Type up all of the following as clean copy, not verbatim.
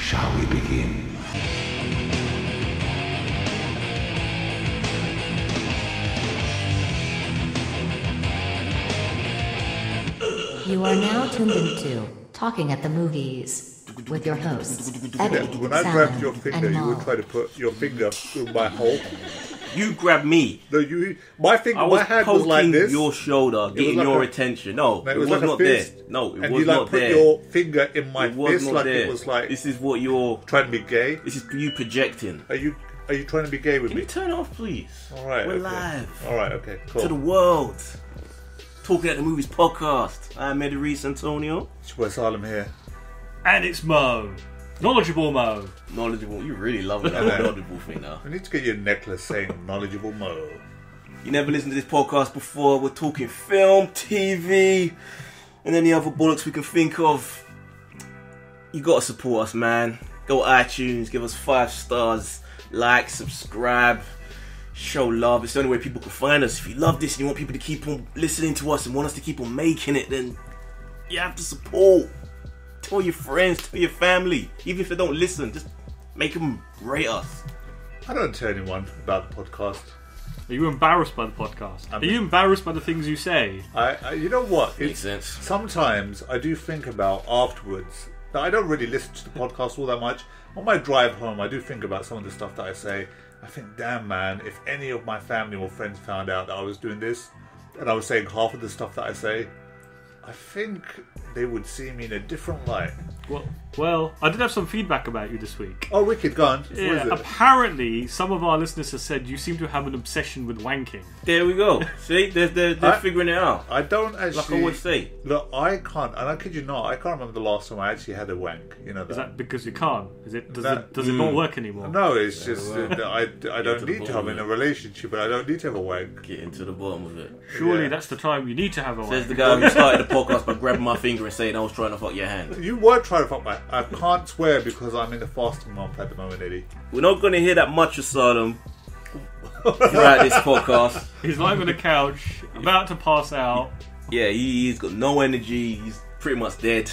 Shall we begin? You are now tuned into Talking at the Movies with your hosts, Eddie, When I grabbed your finger, you would try to put your finger through my hole. You grabbed me. No, my hand was like this. Your shoulder, getting like your attention. No, it was like not there. No, it and was you not put there. your finger in my It was fist not like there. it was like This is what you're trying to be gay. This is you projecting. Are you trying to be gay with Can me? you turn it off, please? All right, We're okay. live. All right, okay, cool. To the world. Talking at the Movies podcast. I'm Eddie Reese Antonio. It's your boy Salem here. And it's Mo. Knowledgeable Mo. Knowledgeable. You really love that knowledgeable thing now. We need to get you a necklace saying knowledgeable Mo. You never listened to this podcast before. We're talking film, TV, and any other bollocks we can think of. You gotta support us, man. Go to iTunes, give us 5 stars, like, subscribe, show love. It's the only way people can find us. If you love this and you want people to keep on listening to us and want us to keep on making it, then you have to support. Tell your friends, tell your family. Even if they don't listen, just make them rate us. I don't tell anyone about the podcast. Are you embarrassed by the podcast? Are you embarrassed by the things you say? You know what? Makes sense. Sometimes I do think about afterwards. Now, I don't really listen to the podcast all that much. On my drive home, I do think about some of the stuff that I say. I think, damn man, if any of my family or friends found out that I was doing this, and I was saying half of the stuff that I say, I think they would see me in a different light. Well, I did have some feedback about you this week. Oh, wicked, go on. What is it? Apparently, some of our listeners have said you seem to have an obsession with wanking. There we go. See, they're figuring it out. I don't actually... Like I would say. Look, I can't, and I kid you not, I can't remember the last time I actually had a wank. You know that. Is that because you can't? Does it not work anymore? No, it's just that I don't need to. I'm in a relationship, but I don't need to have a wank. Get into the bottom of it. Surely Yeah. that's the time you need to have a wank. Says the guy who started the podcast by grabbing my finger and saying I was trying to fuck your hand. You were trying to fuck my... I can't swear because I'm in the fasting month at the moment, Eddie. We're not going to hear that much of Sodom throughout this podcast. He's lying on the couch, about to pass out. Yeah, he's got no energy. He's pretty much dead.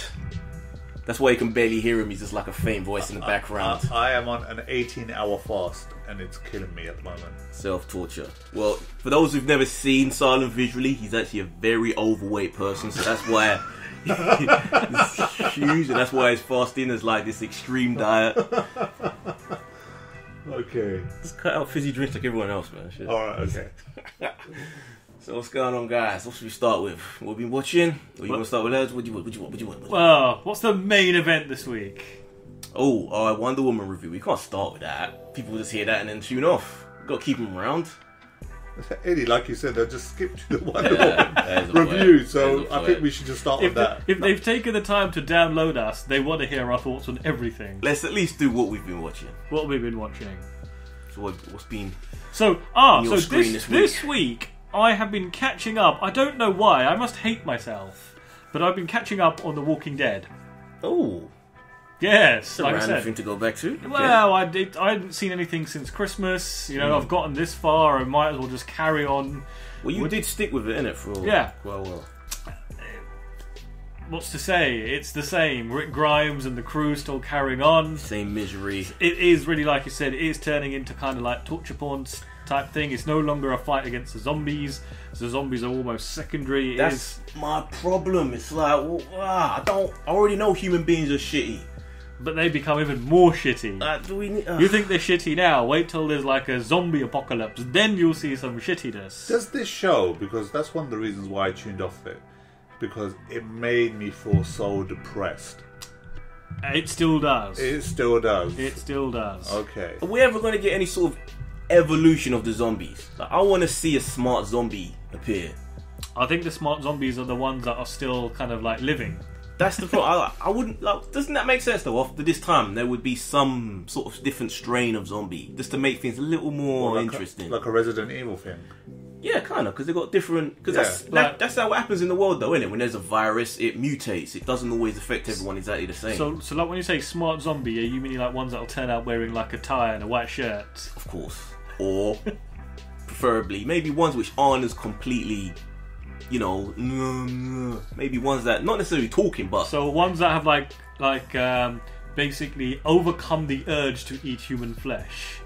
That's why you can barely hear him. He's just like a faint voice in the background. I am on an 18-hour fast, and it's killing me at the moment. Self-torture. Well, for those who've never seen Salem visually, he's actually a very overweight person, so that's why he's huge, and that's why his fasting is like this extreme diet. Okay. Just cut out fizzy drinks like everyone else, man. Shit. Alright, okay. So what's going on, guys? What should we start with? What we been watching? Or you want to start with us? What do you want? Well, what's the main event this week? Oh, Wonder Woman review. We can't start with that. People just hear that and then tune off. We've got to keep them around. Eddie, like you said, they'll just skip to the Wonder that is a Woman review, fair. so That is a I fair. think we should just start with that. If they've taken the time to download us, they want to hear our thoughts on everything. Let's at least do what we've been watching. What we've been watching. So what's been... So your screen this week I have been catching up. I don't know why. I must hate myself, but I've been catching up on The Walking Dead. Oh, Yes, it's a like I random said. thing to go back to. Okay. Well, I hadn't seen anything since Christmas. You know, I've gotten this far. I might as well just carry on. Well, you did stick with it, innit, for Yeah. quite a while. What's to say? It's the same. Rick Grimes and the crew still carrying on. Same misery. It is really, like you said, it is turning into kind of like torture porn type thing. It's no longer a fight against the zombies. The zombies are almost secondary. That's my problem. It's like, I already know human beings are shitty. But they become even more shitty. Do we need... You think they're shitty now? Wait till there's like a zombie apocalypse. Then you'll see some shittiness. Does this show, because that's one of the reasons why I tuned off it, because it made me feel so depressed. It still does. It still does. It still does. Okay. Are we ever going to get any sort of evolution of the zombies? Like, I want to see a smart zombie appear. I think the smart zombies are the ones that are still kind of like living. That's the problem. I wouldn't... Like, doesn't that make sense, though? After this time, there would be some sort of different strain of zombie, just to make things a little more interesting. Like a Resident Evil thing. Yeah, kind of, because they've got different... Because that's how it happens in the world, though, isn't it? When there's a virus, it mutates. It doesn't always affect everyone exactly the same. So like when you say smart zombie, are you meaning like ones that'll turn out wearing like a tie and a white shirt? Of course. Or, preferably, maybe ones which aren't as completely... You know, maybe ones that not necessarily talking, but So ones that have like basically overcome the urge to eat human flesh.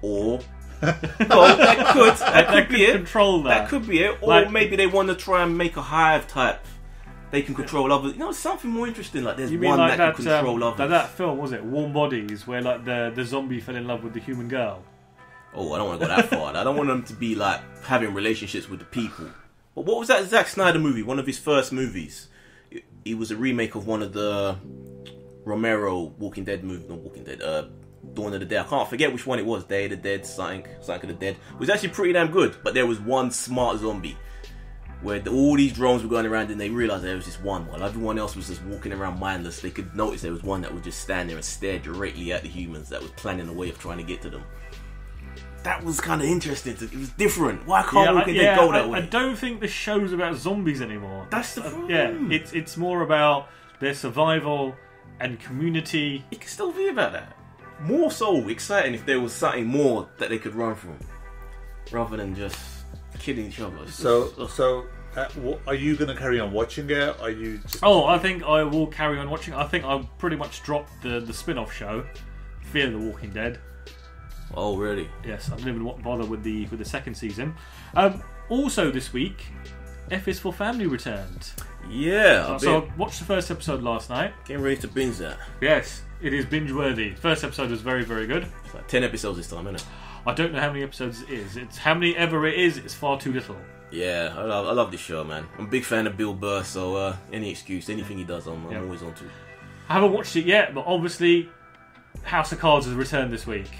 Or that could be it. Control that. That could be it. Or maybe they want to try and make a hive type. They can control others. You know, something more interesting. Like there's one that can control others. That film, was it Warm Bodies, where like the zombie fell in love with the human girl? Oh, I don't want to go that far. I don't want them to be like having relationships with the people. But what was that Zack Snyder movie? One of his first movies. It was a remake of one of the Romero Walking Dead movies. Not Walking Dead. Dawn of the Dead. I can't forget which one it was. Day of the Dead. Something of the Dead. It was actually pretty damn good. But there was one smart zombie where all these drones were going around and they realised there was just one while everyone else was just walking around mindless. They could notice there was one that would just stand there and stare directly at the humans that was planning a way of trying to get to them. That was kind of interesting. It was different. Why can't Walking Dead go that way? I don't think the show's about zombies anymore. That's the problem. Yeah, it's more about their survival and community. It could still be about that. More so exciting if there was something more that they could run from, rather than just killing each other. So, are you going to carry on watching it? Are you just... I think I will carry on watching. I think I'll pretty much drop the spin-off show, Fear the Walking Dead. Oh, really? Yes, I didn't even bother with the second season. Also this week, F is for Family returned. Yeah. So I watched the first episode last night. Getting ready to binge that. Yes, it is binge-worthy. First episode was very, very good. It's like 10 episodes this time, isn't it? I don't know how many episodes it is. It's how many ever it is. It's far too little. Yeah, I love this show, man. I'm a big fan of Bill Burr, so anything he does, I'm always on to. I haven't watched it yet, but obviously, House of Cards has returned this week.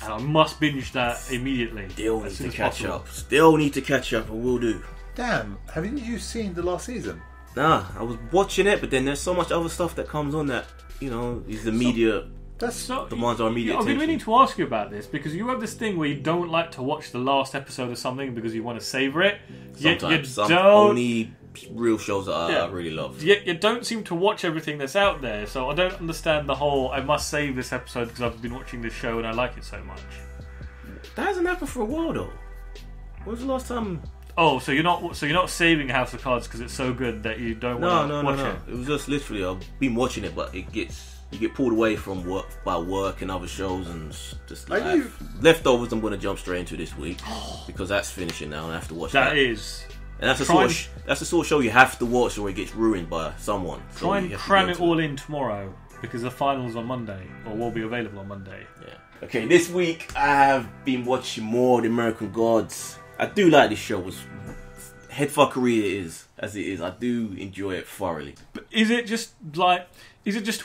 And I must binge that immediately. Still need to catch up. I will do. Damn, haven't you seen the last season? Nah, I was watching it, but then there's so much other stuff that comes on that, is the media... demands our immediate attention. I've been meaning to ask you about this, because you have this thing where you don't like to watch the last episode of something because you want to savour it. Sometimes. Only real shows that I really love. Yet you don't seem to watch everything that's out there, so I don't understand the whole I must save this episode because I've been watching this show and I like it so much. That hasn't happened for a while though. When was the last time? Oh, so you're not saving House of Cards because it's so good that you don't want to watch it? It was just literally I've been watching it, but you get pulled away from work and other shows and just Leftovers. I'm going to jump straight into this week because that's finishing now and I have to watch that. And that's the sort of show you have to watch or it gets ruined by someone. Try and cram it all in tomorrow because the final's on Monday or will be available on Monday. Yeah. Okay, this week I have been watching more of The American Gods. I do like this show. As headfuckery as it is, I do enjoy it thoroughly. But is it just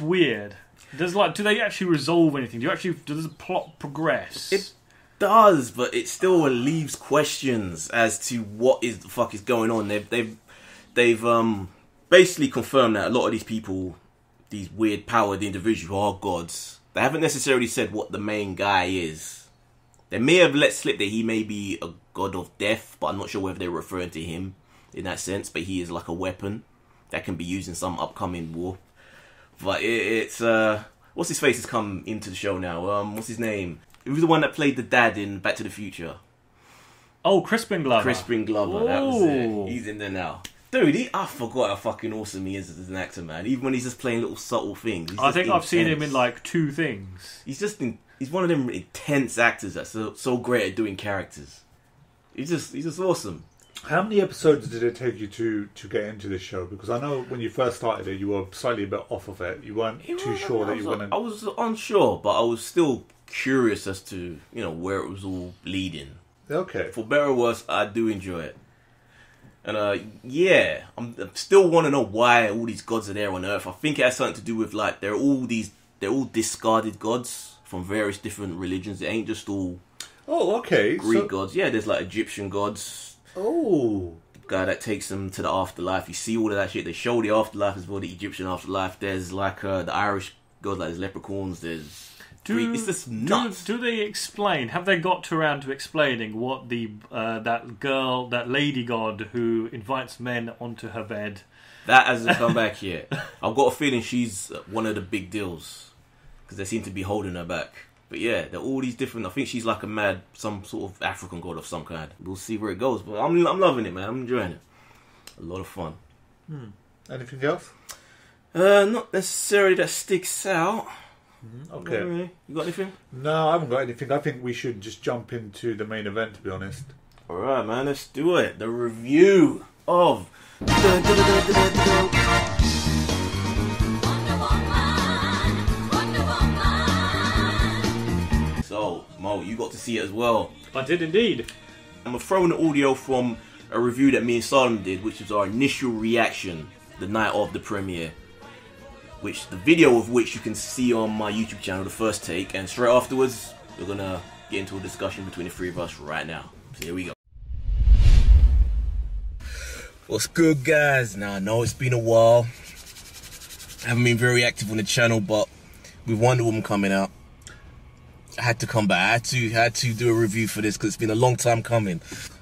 weird? Do they actually resolve anything? Does the plot progress? It does, but it still leaves questions as to what the fuck is going on. They've basically confirmed that a lot of these people, these weird powered individuals, are gods. They haven't necessarily said what the main guy is. They may have let slip that he may be a god of death, but I'm not sure whether they're referring to him in that sense. But he is like a weapon that can be used in some upcoming war. But it's what's his face has come into the show now. What's his name? He was the one that played the dad in Back to the Future. Oh, Crispin Glover. Ooh. That was it. He's in there now. Dude, I forgot how fucking awesome he is as an actor, man. Even when he's just playing little subtle things. I think I've seen him in like 2 things. He's one of them intense actors that's so great at doing characters. He's just awesome. How many episodes did it take you to get into this show? Because I know when you first started it, you were slightly a bit off of it. You weren't too sure that you were going to... I was unsure, but I was still curious as to, where it was all leading. Okay. For better or worse, I do enjoy it. And I'm still want to know why all these gods are there on Earth. I think it has something to do with like they're all discarded gods from various different religions. It ain't just all Greek gods. Yeah, there's like Egyptian gods. Oh, the guy that takes them to the afterlife. You see all of that shit. They show the afterlife as well, the Egyptian afterlife. There's like the Irish gods, like there's leprechauns. There's it's just nuts. Do they explain? Have they got around to explaining what that lady god who invites men onto her bed? That hasn't come back yet. I've got a feeling she's one of the big deals because they seem to be holding her back. But yeah, they're all these different. I think she's like some sort of African god of some kind. We'll see where it goes. But I'm loving it, man. I'm enjoying it. A lot of fun. Anything else? Not necessarily that sticks out. Okay. Really. You got anything? No, I haven't got anything. I think we should just jump into the main event, to be honest. Alright, man, let's do it. The review of... So, Mo, you got to see it as well. I did indeed. I'm throwing the audio from a review that me and Salem did, which was our initial reaction the night of the premiere. Which the video of which you can see on my YouTube channel, the first take, and straight afterwards we're gonna get into a discussion between the three of us right now. So here we go. What's good, guys? Now I know it's been a while. I haven't been very active on the channel, but with Wonder Woman coming out, I had to come back. I had to do a review for this because it's been a long time coming.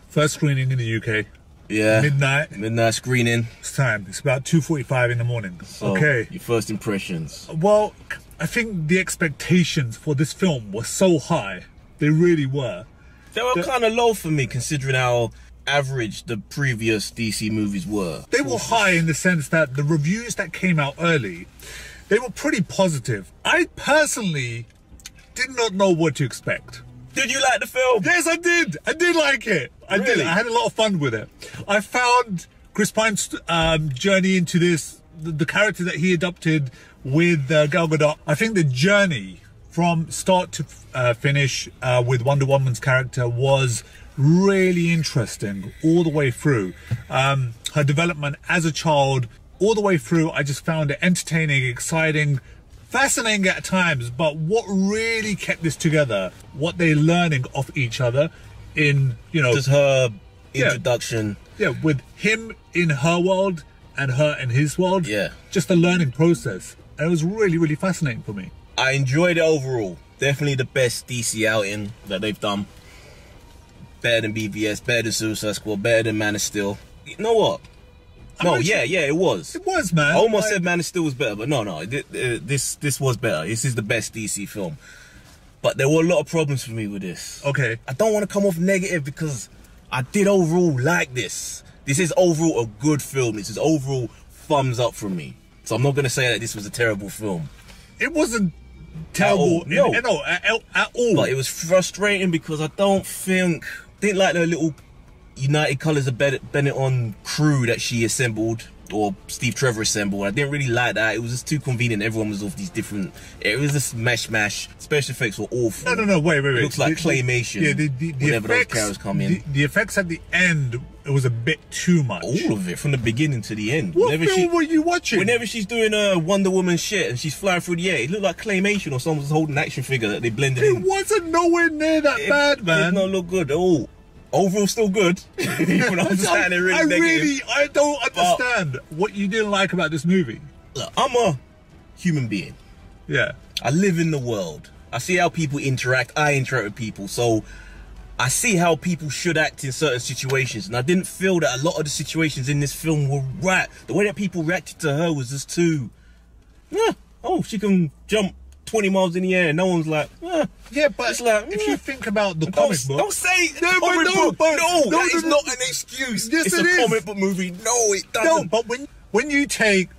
First screening in the UK. Yeah. Midnight screening. It's time. It's about 2:45 in the morning. So, okay. Your first impressions. Well, I think the expectations for this film were so high. They really were. They were kind of low for me, considering how average the previous DC movies were. They were high in the sense that the reviews that came out early, they were pretty positive. I personally did not know what to expect. Did you like the film? Yes, I did. I did like it. I did. I had a lot of fun with it. I found Chris Pine's journey into this, the character that he adopted with Gal Gadot. I think the journey from start to finish with Wonder Woman's character was really interesting all the way through. Her development as a child, all the way through, I just found it entertaining, exciting, fascinating at times. But what really kept this together, what they're learning off each other in, you know, just her introduction. Yeah, with him in her world and her in his world. Yeah. Just the learning process. And it was really, really fascinating for me. I enjoyed it overall. Definitely the best DC outing that they've done. Better than BVS, better than Suicide Squad, better than Man of Steel. You know what? No, yeah, it was. It was, man. I almost said Man of Steel was better, but no. This was better. This is the best DC film. But there were a lot of problems for me with this. Okay. I don't want to come off negative because I did overall like this. This is overall a good film. This is overall thumbs up from me. So I'm not going to say that this was a terrible film. It wasn't terrible at all. But it was frustrating because I didn't like the little United Colors of Benetton crew that she assembled, or Steve Trevor assembled. I didn't really like that. It was just too convenient. Everyone was off these different... It was just mash. Special effects were awful. No, wait. It looks like claymation. Yeah, the whenever effects, those characters come in. The effects at the end, it was a bit too much. All of it, from the beginning to the end. What film were you watching? Whenever she's doing a Wonder Woman shit and she's flying through the air, it looked like claymation or someone's holding an action figure that they blended in. It wasn't nowhere near that bad, man. It did not look good at all. Overall, still good. Even though I don't understand what you didn't like about this movie. Look, I'm a human being. Yeah. I live in the world. I see how people interact. I interact with people. So I see how people should act in certain situations. And I didn't feel that a lot of the situations in this film were right. The way that people reacted to her was just too... oh, she can jump 20 miles in the air and no one's like, yeah, but it's like, if you think about the comic book... Don't say comic book. That is not an excuse. Yes, it's a comic book movie. No, it doesn't. No, but when you take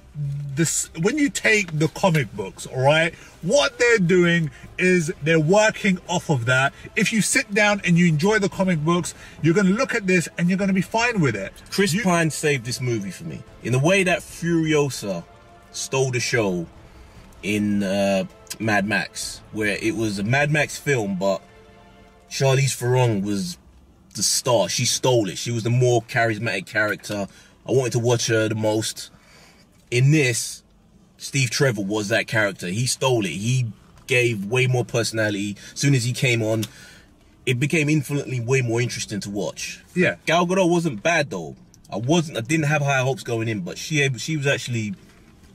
the comic books, all right, what they're doing is they're working off of that. If you sit down and you enjoy the comic books, you're going to look at this and you're going to be fine with it. Chris Pine saved this movie for me. In the way that Furiosa stole the show in Mad Max, where it was a Mad Max film, but Charlize Theron was the star. She stole it. She was the more charismatic character. I wanted to watch her the most. In this, Steve Trevor was that character. He stole it. He gave way more personality. As soon as he came on, it became infinitely way more interesting to watch. Yeah. Gal Gadot wasn't bad though. I didn't have high hopes going in, but she was actually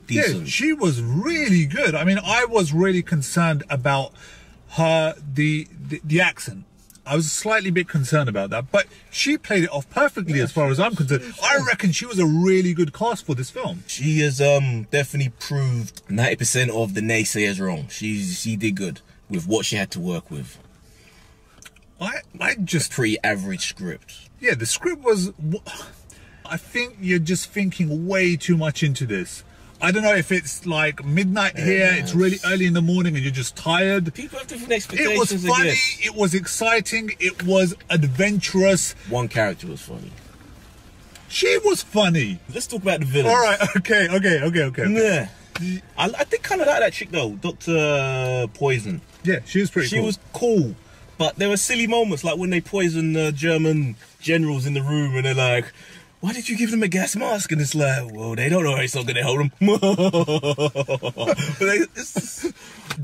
decent. Yeah, she was really good. I mean, I was really concerned about her the accent. I was slightly bit concerned about that, but she played it off perfectly as far as I'm concerned. I reckon she was a really good cast for this film. She has definitely proved 90% of the naysayers wrong. She did good with what she had to work with. I just... Pretty average script. Yeah, the script was... I think you're just thinking way too much into this. I don't know if it's like midnight here, it's really early in the morning and you're just tired. People have different expectations. It was funny, it was exciting, it was adventurous. One character was funny. She was funny. Let's talk about the villains. All right, okay. Yeah. I think kind of like that chick though, Dr. Poison. Yeah, she was pretty cool. She was cool. But there were silly moments, like when they poisoned German generals in the room and they're like, why did you give them a gas mask? And it's like, well, they don't know how it's not going to hold them.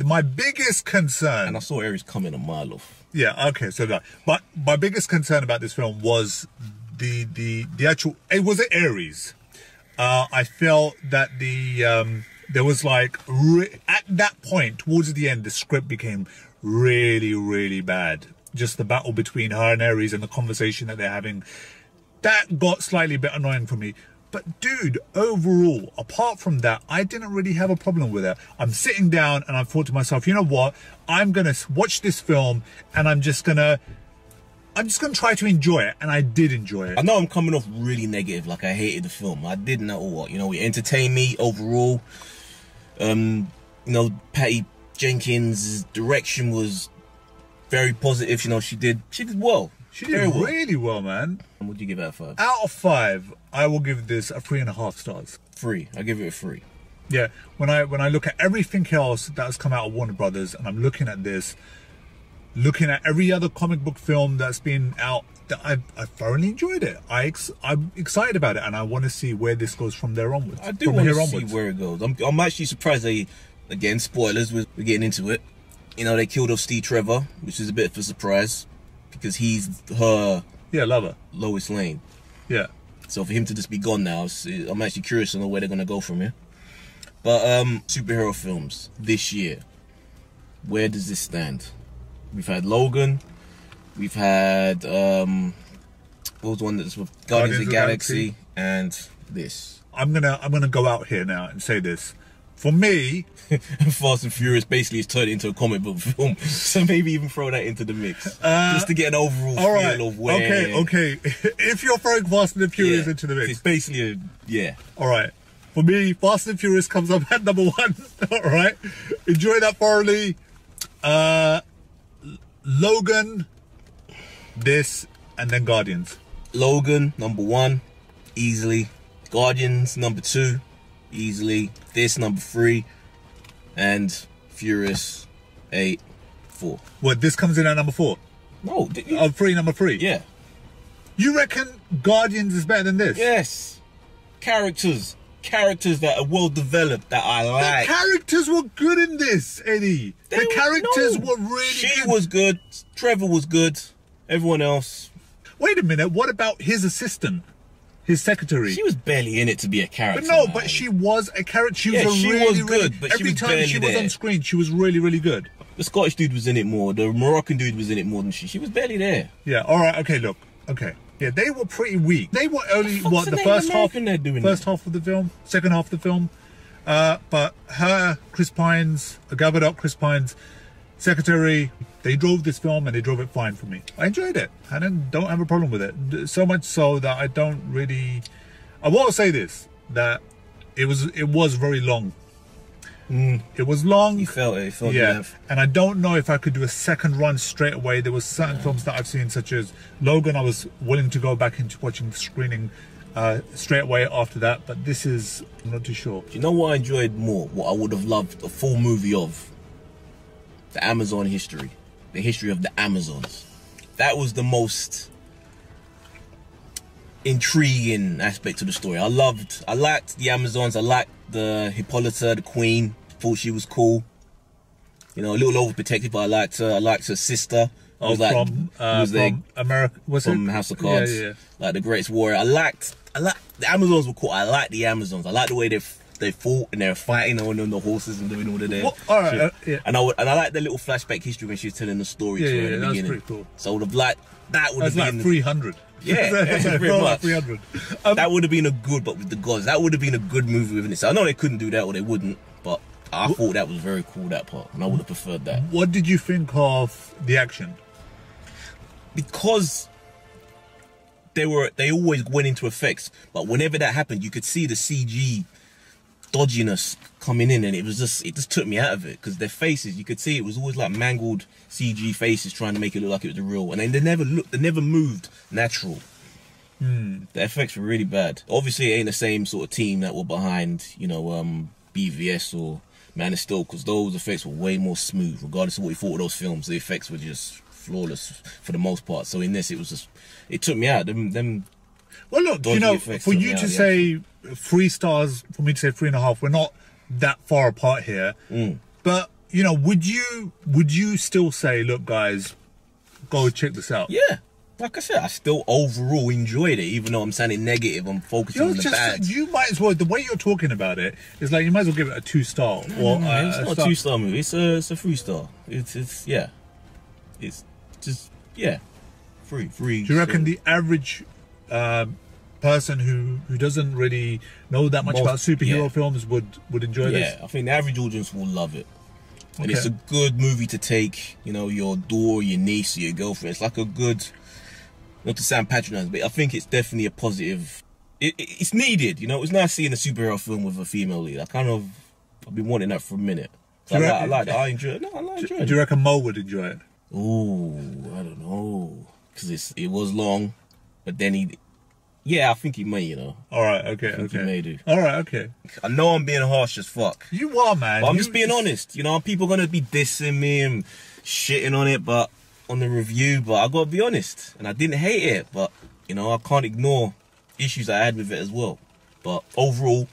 My biggest concern... And I saw Ares coming a mile off. Yeah, okay, so that. But my biggest concern about this film was the actual... It was Ares. I felt that there was like... At that point, towards the end, the script became really, really bad. Just the battle between her and Ares and the conversation that they're having... That got slightly a bit annoying for me. But dude, overall, apart from that, I didn't really have a problem with it. I'm sitting down and I thought to myself, you know what? I'm going to watch this film and I'm just going to try to enjoy it. And I did enjoy it. I know I'm coming off really negative, like I hated the film. I didn't at all. You know, it entertained me overall. You know, Patty Jenkins' direction was very positive. You know, she did well. She did really well, man. And would you give it a 5? Out of 5, I will give this a 3.5 stars. 3. I give it a 3. Yeah, when I look at everything else that has come out of Warner Brothers, and I'm looking at this, looking at every other comic book film that's been out, that I thoroughly enjoyed it. I'm excited about it, and I want to see where this goes from there onwards. I do want to see where it goes. I'm actually surprised they, again, spoilers, we're getting into it. You know, they killed off Steve Trevor, which is a bit of a surprise. Because he's her lover, Lois Lane. Yeah. So for him to just be gone now, I'm actually curious to know where they're gonna go from here. But superhero films this year, where does this stand? We've had Logan, we've had what was one that's with Guardians of the Galaxy, and this. I'm gonna go out here now and say this. For me, Fast and Furious basically is turned into a comic book film, so maybe even throw that into the mix, just to get an overall feel of where. Okay. If you're throwing Fast and Furious into the mix, it's basically All right. For me, Fast and Furious comes up at number 1. All right. Enjoy that thoroughly. Logan, this, and then Guardians. Logan number 1, easily. Guardians number 2. Easily. This number 3, and Furious 8, 4. What, this comes in at number 4? No, number 3. Yeah. You reckon Guardians is better than this? Yes. Characters that are well developed that I like. The characters were good in this, Eddie. The characters were really good. She was good. Trevor was good. Everyone else. Wait a minute. What about his assistant? His secretary. She was barely in it to be a character. But she was a character. She was good. But every time she was on screen, she was really, really good. The Scottish dude was in it more. The Moroccan dude was in it more than she. She was barely there. Yeah. All right. Okay. Look. Okay. Yeah. They were pretty weak. They were only the first half of the film, second half of the film. But her, Chris Pines, Gal Gadot, Chris Pines, secretary. They drove this film and they drove it fine for me. I enjoyed it. I don't have a problem with it. So much so that I don't really... I will say this, that it was very long. It was long. You felt it. Yeah. And I don't know if I could do a second run straight away. There was certain films that I've seen, such as Logan, I was willing to go back into watching the screening straight away after that. But this is... I'm not too sure. Do you know what I enjoyed more? What I would have loved a full movie of? The Amazon history. The history of the Amazons. That was the most intriguing aspect of the story. I liked the Amazons. I liked the Hippolyta, the queen. Thought she was cool. You know, a little overprotective, but I liked her. I liked her sister. From America, from House of Cards. Yeah. Like the greatest warrior. I liked the Amazons were cool. I liked the Amazons. I liked the way they fought and they were fighting on the horses and doing all of their shit. And I like the little flashback history when she was telling the story to her in the beginning. Pretty cool. So I would have liked that. Would have been like 300. Yeah, pretty much. 300. That would have been a good, but with the gods, that would have been a good movie within itself. I know they couldn't do that or they wouldn't, but I thought that was very cool, that part, and I would have preferred that. What did you think of the action? Because they always went into effects, but whenever that happened, you could see the CG dodginess coming in, and it just took me out of it, because their faces, you could see it was always like mangled CG faces trying to make it look like it was real, and then they never moved natural. The effects were really bad. Obviously, it ain't the same sort of team that were behind, BVS or Man of Steel, because those effects were way more smooth. Regardless of what you thought of those films, the effects were just flawless for the most part. So in this, it took me out. Them well, look, for you to say 3 stars, for me to say 3.5, we're not that far apart here. But would you still say, look, guys, go check this out? Yeah. Like I said, I still overall enjoyed it, even though I'm sounding negative. I'm focusing on the bad. You might as well. The way you're talking about it is like you might as well give it a 2-star. It's not a 2-star movie. It's a 3-star. It's yeah. It's just free. Do you reckon the average person who doesn't really know that much about superhero films would enjoy this? Yeah, I think the average audience will love it. And it's a good movie to take, your daughter, your niece, or your girlfriend. It's like a good. Not to sound patronising, but I think it's definitely a positive. It's needed, It was nice seeing a superhero film with a female lead. I've been wanting that for a minute. So I like it. I enjoy it. No, I like it. Do you reckon Mo would enjoy it? Oh, I don't know, because it was long, but then I think he may. All right, okay. He may do. All right, okay. I know I'm being harsh as fuck. You are, man. But I'm just being honest. People are gonna be dissing me and shitting on it, but. On the review, but I gotta be honest, and I didn't hate it, but I can't ignore issues I had with it as well. But overall,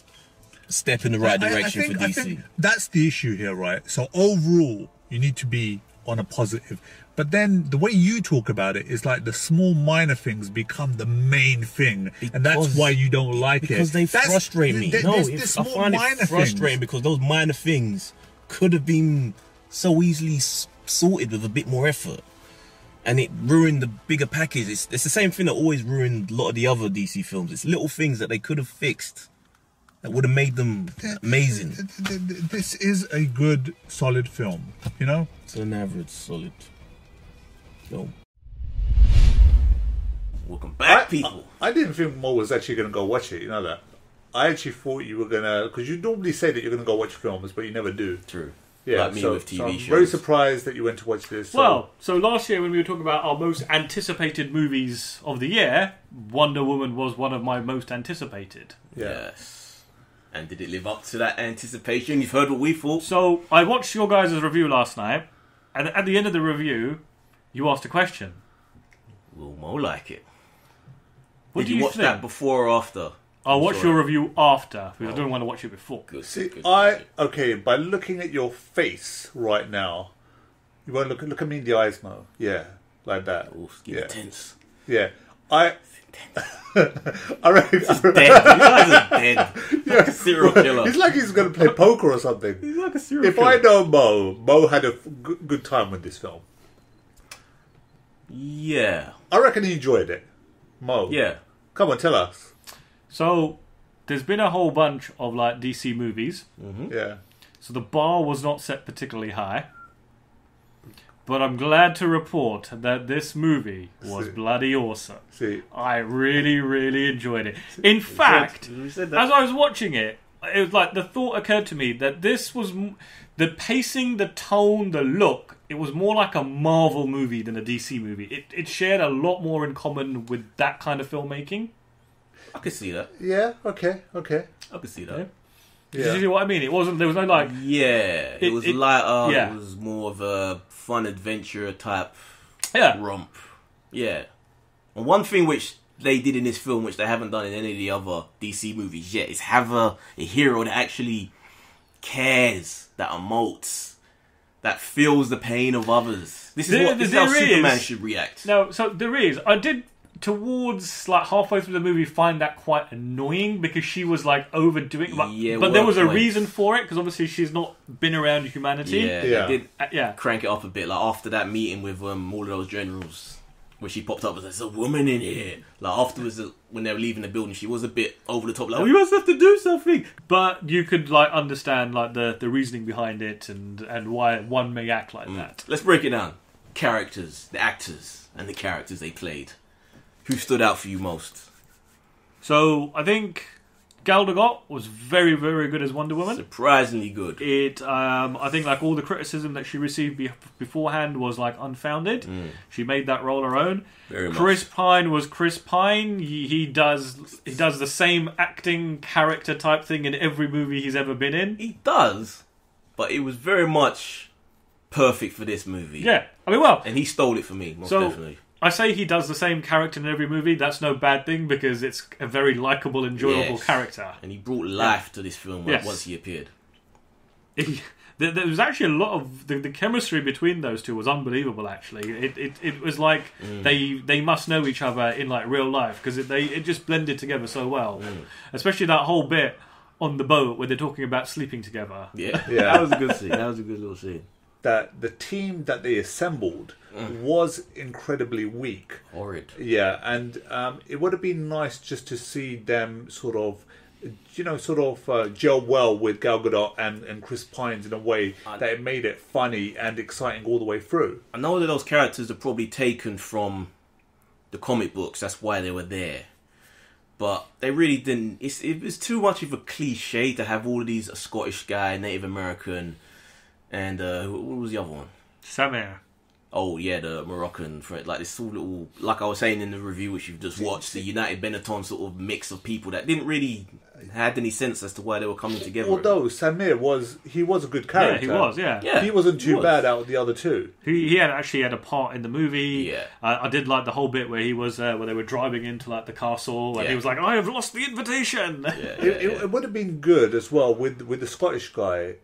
a step in the right direction for DC. I think that's the issue here, right? So overall, you need to be on a positive, but then the way you talk about it is like the small minor things become the main thing, and that's why you don't like it. Because they frustrate me. I find it frustrating because those minor things could have been so easily sorted with a bit more effort. And it ruined the bigger package. It's the same thing that always ruined a lot of the other DC films. It's little things that they could have fixed that would have made them amazing. This is a good, solid film, It's an average, solid film. Welcome back, people. I didn't think Mo was actually going to go watch it, you know that? I actually thought you were going to... Because you normally say that you're going to go watch films, but you never do. True. Yeah, like me with TV shows. I'm very surprised that you went to watch this. So last year when we were talking about our most anticipated movies of the year, Wonder Woman was one of my most anticipated. Yes. And did it live up to that anticipation? You've heard what we thought. So I watched your guys' review last night, and at the end of the review, you asked a question. Will Mo like it? What did do you watch think? that before or after? I'll watch your review after, because I don't want to watch it before. Good. See, Good. by looking at your face right now, you won't look at me in the eyes, Mo. Yeah, like that. Oh, it's tense. Yeah, I reckon. Dead. You guys are dead. Yeah, like a serial killer. It's like he's going to play poker or something. He's like a serial killer. If I know Mo had a good time with this film. Yeah. I reckon he enjoyed it. Mo. Yeah. Come on, tell us. So, there's been a whole bunch of DC movies. Mm-hmm. Yeah. So the bar was not set particularly high. But I'm glad to report that this movie was bloody awesome. I really, really enjoyed it. In fact, as I was watching it, it was like the thought occurred to me that this was the pacing, the tone, the look. It was more like a Marvel movie than a DC movie. It shared a lot more in common with that kind of filmmaking. I could see that. Yeah, okay. I could see that. Yeah. Did you see what I mean? There was no like... Yeah, it was lighter, it was more of a fun adventure type romp. Yeah. And one thing which they did in this film, which they haven't done in any of the other DC movies yet, is have a hero that actually cares, that emotes, that feels the pain of others. This is how Superman should react. No, so there is. I did... Towards halfway through the movie, find that quite annoying because she was overdoing. But there was a reason for it because obviously she's not been around humanity. Yeah, they did crank it up a bit. After that meeting with all of those generals, where she popped up as there's a woman in here. Afterwards, when they were leaving the building, she was a bit over the top. We must have to do something. But you could understand the reasoning behind it and why one may act like that. Let's break it down. Characters, the actors, and the characters they played. Who stood out for you most? So, I think Gal Gadot was very, very good as Wonder Woman. Surprisingly good. I think like all the criticism that she received beforehand was like unfounded. She made that role her own. Chris Pine was Chris Pine. He does the same acting character type thing in every movie he's ever been in. He does, but it was very much perfect for this movie. Yeah, I mean, well, and he stole it for me, most definitely. I say he does the same character in every movie. That's no bad thing because it's a very likable, enjoyable character. And he brought life to this film once he appeared. There was actually a lot of the chemistry between those two was unbelievable. Actually, it was like they must know each other in like real life because it just blended together so well. Especially that whole bit on the boat where they're talking about sleeping together. Yeah, that was a good scene. That was a good little scene. That the team that they assembled was incredibly weak. Horrid. Yeah, and it would have been nice just to see them sort of gel well with Gal Gadot and Chris Pine in a way that it made it funny and exciting all the way through. I know that those characters are probably taken from the comic books. That's why they were there. But they really didn't... It was too much of a cliche to have all of these, a Scottish guy, Native American... And what was the other one? Samir. Oh yeah, the Moroccan friend. Like this little, like I was saying in the review which you've just watched, the United Benetton sort of mix of people that didn't really had any sense as to why they were coming together. Although Samir was a good character. Yeah, he was. Yeah. He wasn't too bad out of the other two. He had a part in the movie. Yeah. I did like the whole bit where he was where they were driving into like the castle and he was like, "I have lost the invitation." It would have been good as well with the Scottish guy.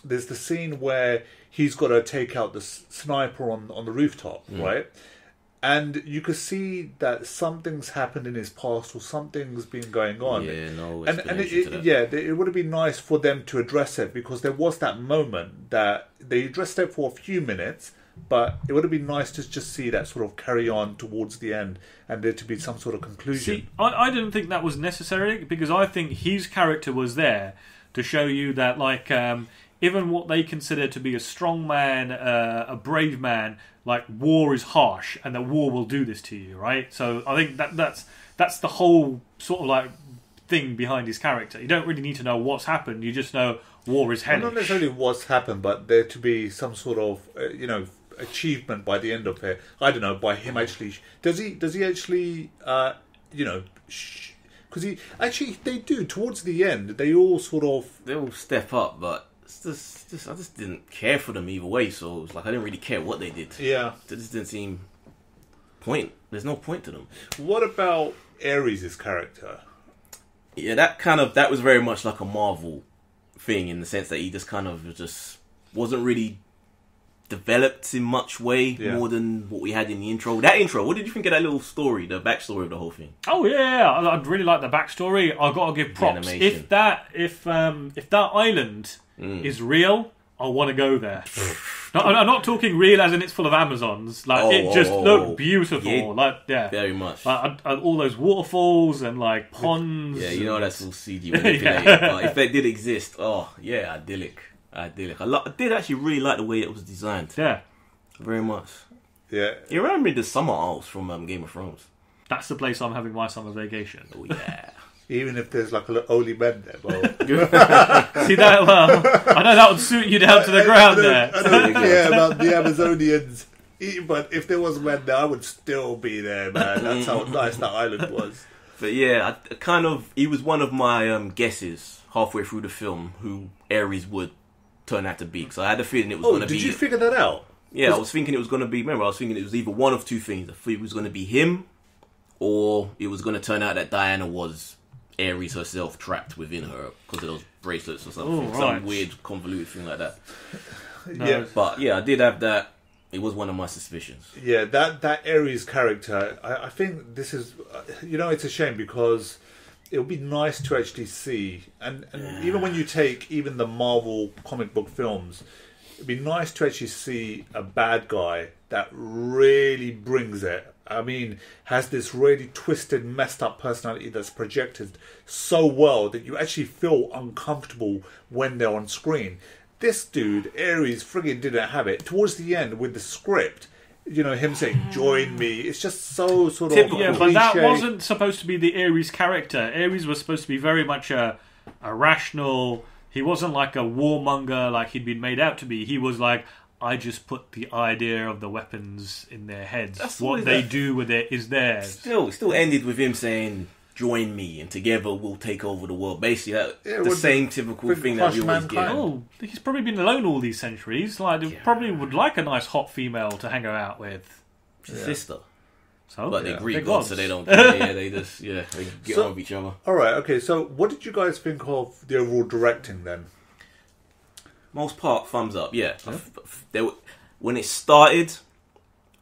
There's the scene where he's got to take out the sniper on the rooftop, right? And you could see that something's happened in his past or something's been going on. Yeah, no explanation to that. It would have been nice for them to address it because there was that moment that they addressed it for a few minutes, but it would have been nice to just see that sort of carry on towards the end and there to be some sort of conclusion. See, I didn't think that was necessary because I think his character was there to show you that, like, even what they consider to be a strong man, a brave man, like, war is harsh and that war will do this to you, right? So I think that's the whole sort of like thing behind his character. You don't really need to know what's happened. You just know war is hellish. Well, not necessarily what's happened, but there to be some sort of achievement by the end of it. I don't know, by him actually. Does he actually because they do towards the end. They all step up, but. I just didn't care for them either way, so it was like I didn't really care what they did. Yeah. It just didn't seem there's no point to them. What about Ares' character? Yeah, that was very much like a Marvel thing in the sense that he just kind of just wasn't really developed in much way more than what we had in the intro. That intro, what did you think of that little story, the backstory of the whole thing? Oh yeah, I'd really like the backstory. I've got to give props. If that island is real, I want to go there. I'm not talking real as in it's full of Amazons. Like it just looked beautiful. Very much. Like all those waterfalls and like ponds. Yeah, you know that's all CG manipulated. But if they did exist, idyllic. I did actually really like the way it was designed. Yeah, very much. Yeah, you remember me the summer elves from Game of Thrones. That's the place I'm having my summer vacation. Oh yeah. Even if there's like only men there, well. See that? Well, I know that would suit you down to the ground there. I don't care about the Amazonians, but if there was men there, I would still be there, man. That's how nice that island was. But yeah, he was one of my guesses halfway through the film who Ares would turn out to be. So I had a feeling it was going to be... did you figure that out? Yeah, I was thinking it was going to be... Remember, I was thinking it was either one of two things. I thought it was going to be him, or it was going to turn out that Diana was Ares herself trapped within her because of those bracelets or something. Some weird convoluted thing like that. Yeah. But yeah, I did have that. It was one of my suspicions. Yeah, that Ares character, I think this is... it's a shame because... It would be nice to actually see, and even when you take even the Marvel comic book films, it'd be nice to actually see a bad guy that really brings it. I mean, has this really twisted, messed up personality that's projected so well that you actually feel uncomfortable when they're on screen. This dude, Ares, friggin' didn't have it. Towards the end, with the script, him saying "join me." It's just so sort of Typical. Yeah, but that wasn't supposed to be the Ares character. Ares was supposed to be very much a rational. He wasn't like a warmonger like he'd been made out to be. He was like, I just put the idea of the weapons in their heads. That's what they do with it is theirs. Still ended with him saying, "Join me, and together we'll take over the world." Basically, the same typical thing that we always get. Oh, he's probably been alone all these centuries. Like, he probably would like a nice hot female to hang out with. Sister. So, But they're Greek they're gods, gods. so they don't care. they get on with each other. All right, okay. So, what did you guys think of the overall directing then? Most part, thumbs up. Yeah. When it started,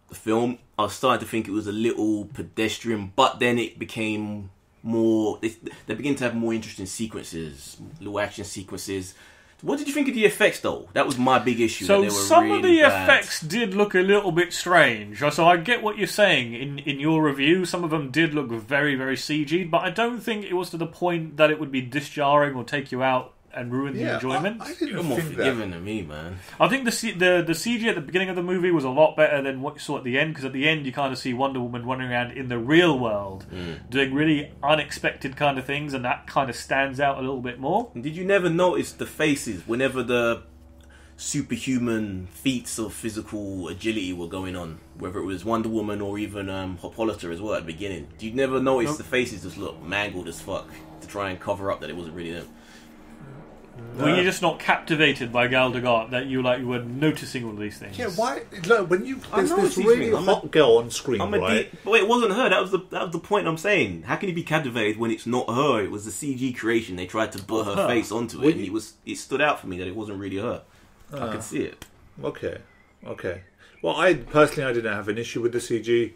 the film, I was starting to think it was a little pedestrian, but then it became more. They began to have more interesting sequences, little action sequences. What did you think of the effects, though? That was my big issue. So that they were some really of the bad. effects did look a little bit strange. So I get what you're saying in your review. Some of them did look very, very CG, but I don't think it was to the point that it would be disjarring or take you out and ruin the enjoyment. I didn't You're more think that. forgiving than me, man. I think the CG at the beginning of the movie was a lot better than what you saw at the end, because at the end you kind of see Wonder Woman running around in the real world doing really unexpected kind of things, and that kind of stands out a little bit more. And did you never notice the faces whenever the superhuman feats of physical agility were going on, whether it was Wonder Woman or even Hippolyta as well at the beginning? Did you never notice the faces just look mangled as fuck to try and cover up that it wasn't really them? Were you just not captivated by Gal Gadot that you were noticing all these things? Yeah, why? Look, when there's know this these really things. hot girl on screen, right? But it wasn't her. That was the point I'm saying. How can you be captivated when it's not her? It was the CG creation. They tried to put her face onto it, and it stood out for me that it wasn't really her. I could see it. Okay. Well, I didn't have an issue with the CG.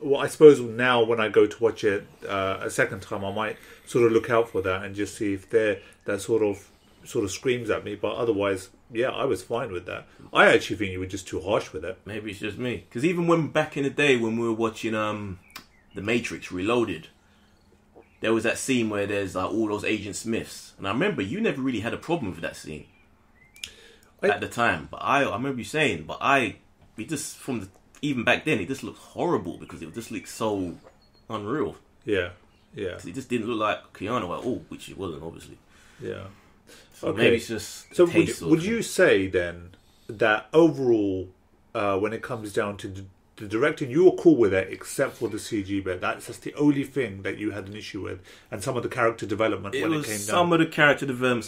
Well, I suppose now when I go to watch it a second time, I might sort of look out for that and just see if that sort of screams at me. But otherwise, yeah, I was fine with that. I actually think you were just too harsh with it. Maybe it's just me. Because even when back in the day when we were watching The Matrix Reloaded, there was that scene where there's all those Agent Smiths, and I remember you never really had a problem with that scene at the time. But I remember you saying, even back then, it just looked horrible because it just looked so unreal. Yeah. Because it just didn't look like Keanu at all, which it wasn't, obviously. Yeah. So maybe it's just... So would you say, then, that overall, when it comes down to the directing, you were cool with it, except for the CG bit? That's just the only thing that you had an issue with, and some of the character development when it came down? Some of the character development,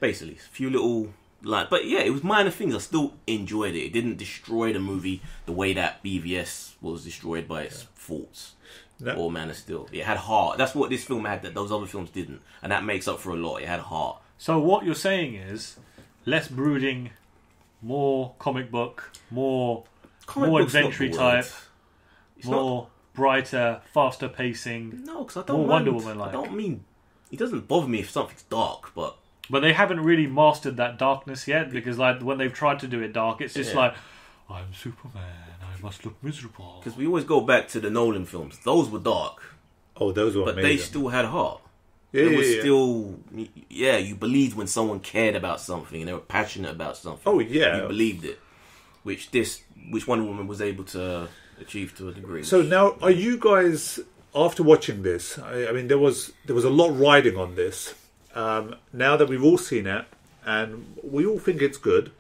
basically. A few little... but yeah, it was minor things. I still enjoyed it. It didn't destroy the movie the way that BVS was destroyed by its faults. No. Or Man of Steel. It had heart. That's what this film had that those other films didn't. And that makes up for a lot. It had heart. So what you're saying is less brooding, more comic book, more adventure type, more brighter, faster pacing. No, because I don't more mind, Wonder Woman like. I don't mean... It doesn't bother me if something's dark, but they haven't really mastered that darkness yet, because when they've tried to do it dark, it's just like, I'm Superman, I must look miserable. Because we always go back to the Nolan films. Those were dark. Oh, those were but amazing. They still had heart. Yeah, it was still... Yeah, you believed when someone cared about something and they were passionate about something. Oh, yeah. You believed it. Which Wonder Woman was able to achieve to a degree. So now, are you guys... After watching this, I mean, there was a lot riding on this. Now that we've all seen it, and we all think it's good,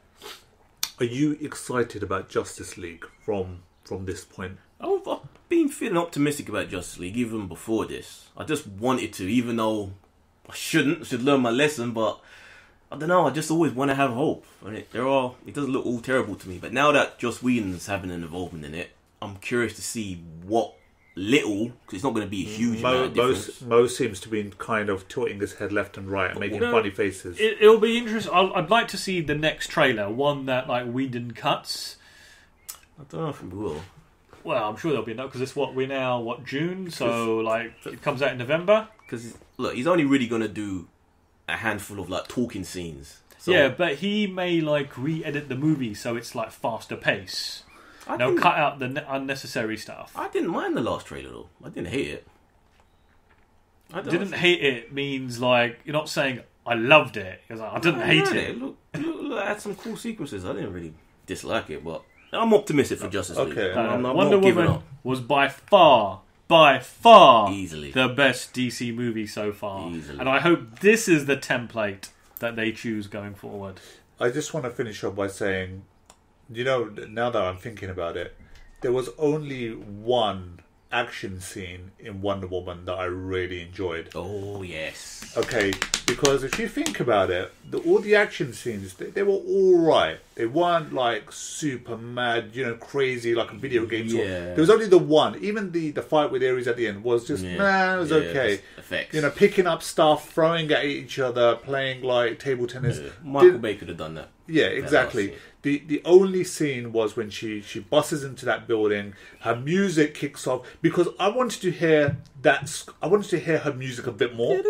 are you excited about Justice League from this point? I've been feeling optimistic about Justice League even before this. I just wanted to, even though I should learn my lesson, but I don't know, I just always want to have hope. I mean, it doesn't look all terrible to me, but now that Joss Whedon's having an involvement in it, I'm curious to see what little, because it's not going to be a huge amount of difference. Mo seems to be kind of tilting his head left and right and making funny faces. It'll be interesting. I'd like to see the next trailer, one that Whedon cuts. I don't know if we will. Well, I'm sure there'll be enough, because it's June, so it comes out in November. Because look, he's only really going to do a handful of talking scenes. So, yeah, but he may re-edit the movie so it's faster pace. Cut out the unnecessary stuff. I didn't mind the last trailer though. I didn't hate it. Hate it means you're not saying I loved it. I didn't hate it. Look, it had some cool sequences. I didn't really dislike it, but I'm optimistic for Justice League. Okay. I'm Wonder not giving Woman up. was by far Easily. the best DC movie so far. Easily. And I hope this is the template that they choose going forward. I just want to finish up by saying, now that I'm thinking about it, there was only one action scene in Wonder Woman that I really enjoyed. Oh, yes. Okay, because if you think about it, all the action scenes, they were all right. They weren't like super mad, crazy like a video game. Yeah. There was only the one. Even the fight with Ares at the end was just, it was okay. Effects. Picking up stuff, throwing at each other, playing like table tennis. Yeah. Michael Bay could have done that. Yeah, exactly. The only scene was when she buses into that building, her music kicks off, because I wanted to hear her music a bit more.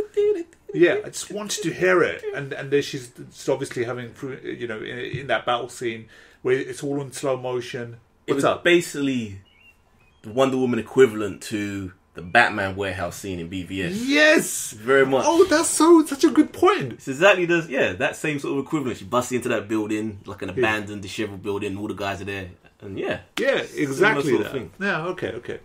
Yeah, I just wanted to hear it. And then she's obviously having, in that battle scene where it's all in slow motion. What's up? Basically the Wonder Woman equivalent to the Batman warehouse scene in BVS. Yes! Very much. Oh, that's such a good point. It's exactly that same sort of equivalent. She busts into that building, like an abandoned, disheveled building, all the guys are there. And yeah, exactly sort that. of thing. Yeah, okay.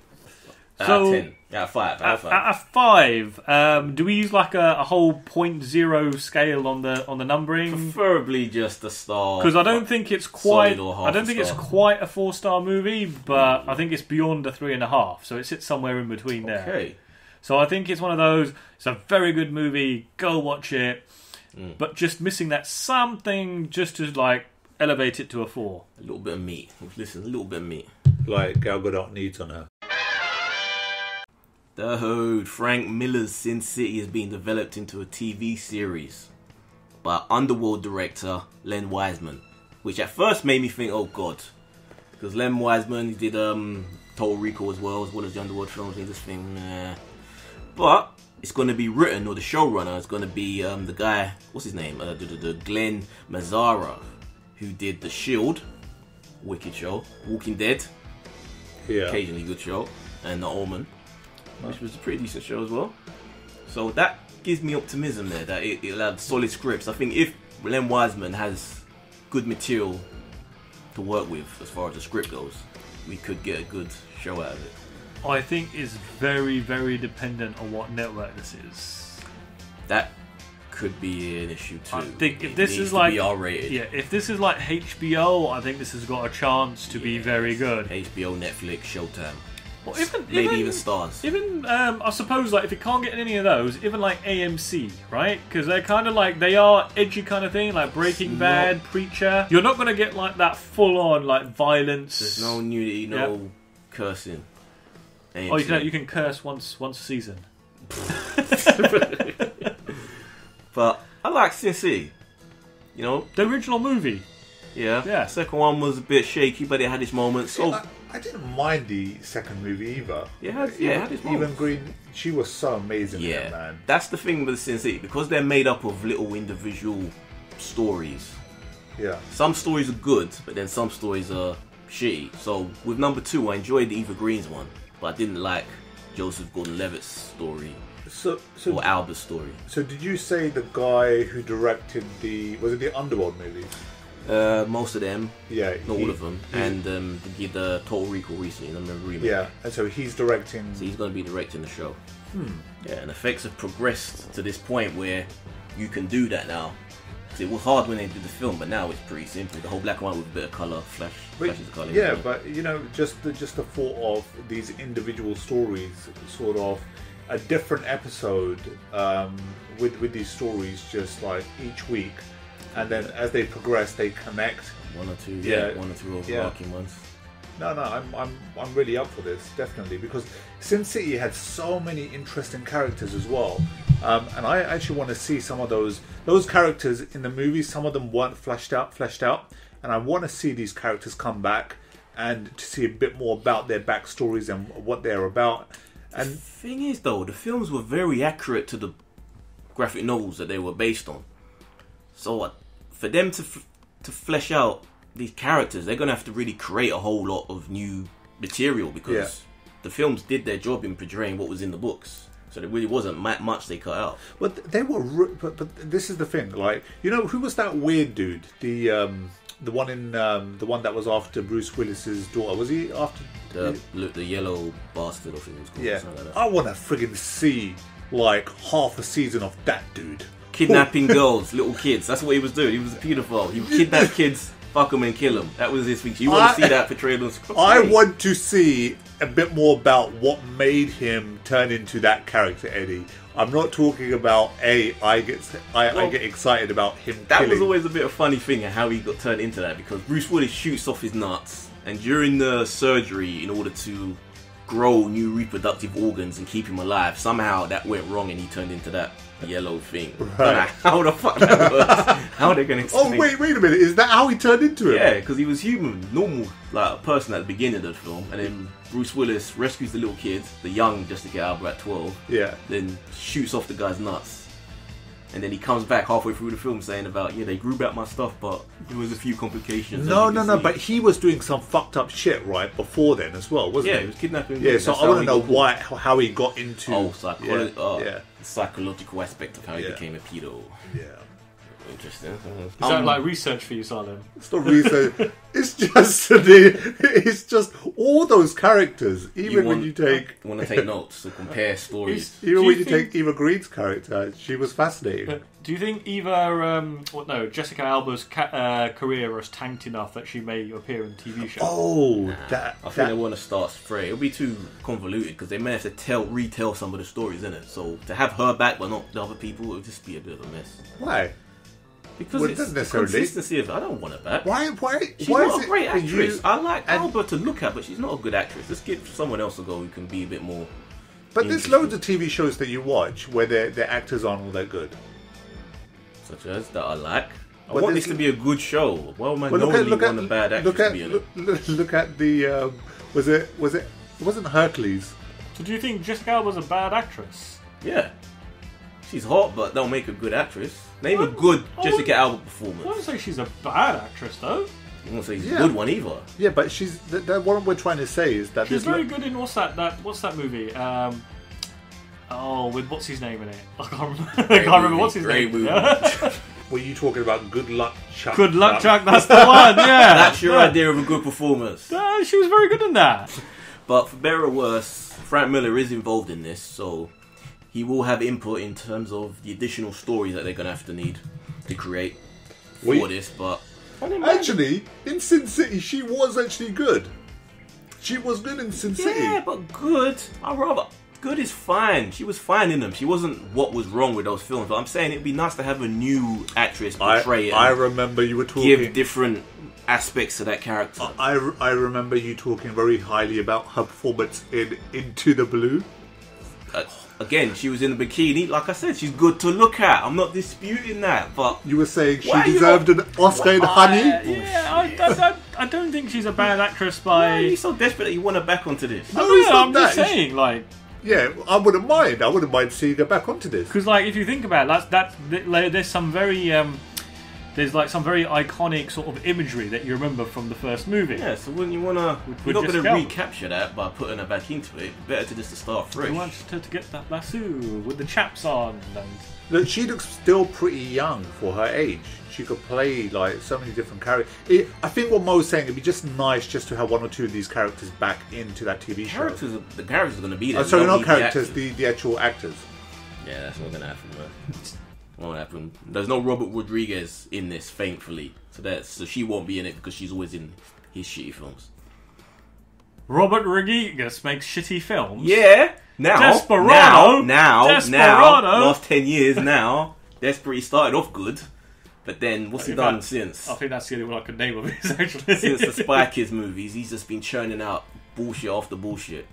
Out of 10. Out of 5. Out of 5, do we use like a whole 0.0 scale on the numbering? Preferably just a star. Because I don't think it's quite. Solid or half I don't think it's quite a 4-star movie, but I think it's beyond a 3.5. So it sits somewhere in between there. Okay. So I think it's one of those. It's a very good movie. Go watch it, but just missing that something just to like elevate it to a 4. A little bit of meat. Listen, a little bit of meat. Like Gal Gadot needs on her. The Hood, Frank Miller's Sin City is being developed into a TV series by Underworld director Len Wiseman, which at first made me think, oh god, because Len Wiseman did Total Recall as well as the Underworld films, and this thing, nah. But it's going to be written, or the showrunner is going to be the guy, what's his name, Glenn Mazzara, who did The Shield, wicked show, Walking Dead, occasionally good show, and The Omen, which was a pretty decent show as well. So that gives me optimism there, that it'll have solid scripts. I think if Len Wiseman has good material to work with as far as the script goes, we could get a good show out of it. I think it's very, very dependent on what network this is. That could be an issue too. I think if this is like R-rated. Yeah, if this is like HBO, I think this has got a chance to be very good. HBO, Netflix, Showtime. Well, maybe even Stars. Even I suppose like if you can't get any of those, even like AMC, right? Because they're kind of like they are edgy kind of thing, like Breaking Bad, Preacher. You're not gonna get like that full on like violence. There's no nudity, no cursing. AMC. Oh, you can curse once a season. But I like Sin City. The original movie. Yeah. Second one was a bit shaky, but it had its moments. So I didn't mind the second movie either. It had its moments. Even Green, she was so amazing in it, man. That's the thing with Sin City, because they're made up of little individual stories. Yeah. Some stories are good, but then some stories are shitty. So with number 2, I enjoyed the Eva Green's one, but I didn't like Joseph Gordon-Levitt's story. Or Alba's story. So did you say the guy who directed was it the Underworld movies? Most of them. Yeah. Not all of them. And did the Total Recall recently, the remake. Yeah, and so he's directing... So he's going to be directing the show. Yeah, and effects have progressed to this point where you can do that now. Because it was hard when they did the film, but now it's pretty simple. The whole black and white with a bit of colour, flashes of colour. Yeah, but just the thought of these individual stories, sort of a different episode with these stories, just like each week, and then as they progress, they connect. One or two overarching ones. No, I'm really up for this, definitely, because Sin City had so many interesting characters as well, and I actually want to see some of those characters in the movie. Some of them weren't fleshed out, and I want to see these characters come back and to see a bit more about their backstories and what they're about. And the thing is, though, the films were very accurate to the graphic novels that they were based on. So for them to flesh out these characters, they're going to have to really create a whole lot of new material, because the films did their job in portraying what was in the books. So there really wasn't much they cut out. But they were. But this is the thing. Like, who was that weird dude? The the one that was after Bruce Willis's daughter. Was he after the yellow bastard? I think it was called. Yeah, Like that. I want to friggin' see like half a season of that dude Kidnapping girls, little kids. That's what he was doing. He was a paedophile. He would kidnap kids, fuck them, and kill them. That was his thing. You want to see that portrayed on screen? I want to see a bit more about what made him turn into that character, Eddie. I'm not talking about I get excited about him. That was always a bit of a funny thing how he got turned into that, because Bruce Willis shoots off his nuts, and during the surgery, in order to grow new reproductive organs and keep him alive, somehow that went wrong and he turned into that yellow thing. Right. How the fuck that works? How are they going to explain? Oh wait a minute! Is that how he turned into it? Yeah, because he was human, normal, like a person at the beginning of the film, and then Bruce Willis rescues the little kid, the young Jessica Alba at 12. Yeah. Then shoots off the guy's nuts. And then he comes back halfway through the film saying about, they grew back my stuff, but there was a few complications. No, but he was doing some fucked up shit right before then as well, wasn't he? Yeah, he was kidnapping. Yeah, so I want to know how he got into... the psychological aspect of how he became a pedo. Yeah. Interesting. Is that like research for you, Salem? It's not research. It's just all those characters. Even when you take... You want to take notes to compare stories. Even when you take Eva Green's character, she was fascinating. Do you think Jessica Alba's career was tanked enough that she may appear in TV shows? Oh, I think they want to start straight. It'll be too convoluted because they may have to retell some of the stories in it. So to have her back but not the other people, it would just be a bit of a mess. Why? Because it's the consistency of it. I don't want her back. Why? She's not a great actress. I like Alba to look at, but she's not a good actress. Let's give someone else a go who can be a bit more. But there's loads of TV shows that you watch where their actors aren't all that good. Such as that I like. I want this to be a good show. Why am I normally want a bad actress to be in it? Look at the it wasn't Hercules. So do you think Jessica Alba's a bad actress? Yeah. She's hot, but don't make a good actress. Name a good Jessica Alba performance. I wouldn't say she's a bad actress, though. I won't say she's a good one either. Yeah, but she's what we're trying to say is that she's very good in what's that movie? With what's his name in it? I can't remember what's his name. Were you talking about Good Luck Chuck? Good Luck Chuck, that's the one. Yeah, that's your idea of a good performance. She was very good in that. But for better or worse, Frank Miller is involved in this, so he will have input in terms of the additional stories that they're going to have to need to create for this. But actually, in Sin City, she was actually good. She was good in Sin City. Yeah, but good. Good is fine. She was fine in them. She wasn't what was wrong with those films. But I'm saying it'd be nice to have a new actress portray it. I remember you were talking... Give different aspects to that character. I remember you talking very highly about her performance in Into the Blue. Again, she was in the bikini. Like I said, she's good to look at. I'm not disputing that, but... You were saying she deserved an Oscar in Honey? Yeah, I don't think she's a bad actress by... Why are you so desperate that you want her back onto this? No, I'm just saying, like... Yeah, I wouldn't mind. I wouldn't mind seeing her back onto this. Because, like, if you think about it, there's some very... There's like some very iconic sort of imagery that you remember from the first movie. Yeah, so wouldn't you want to... You're not going to recapture that by putting her back into it. Better to just start fresh. You want her to get that lasso with the chaps on. And... Look, she looks still pretty young for her age. She could play like so many different characters. I think what Mo was saying, it'd be just nice just to have one or two of these characters back into that TV show. The characters are going to be there. Sorry, not characters, the actual actors. Yeah, that's not going to happen, man. Won't happen. There's no Robert Rodriguez in this, thankfully. So she won't be in it because she's always in his shitty films. Robert Rodriguez makes shitty films? Yeah. Now. Last 10 years now. Desperate started off good. But then, what's he done since? I think that's the only one I could name of his, actually. Since the Spy Kids movies, he's just been churning out bullshit after bullshit.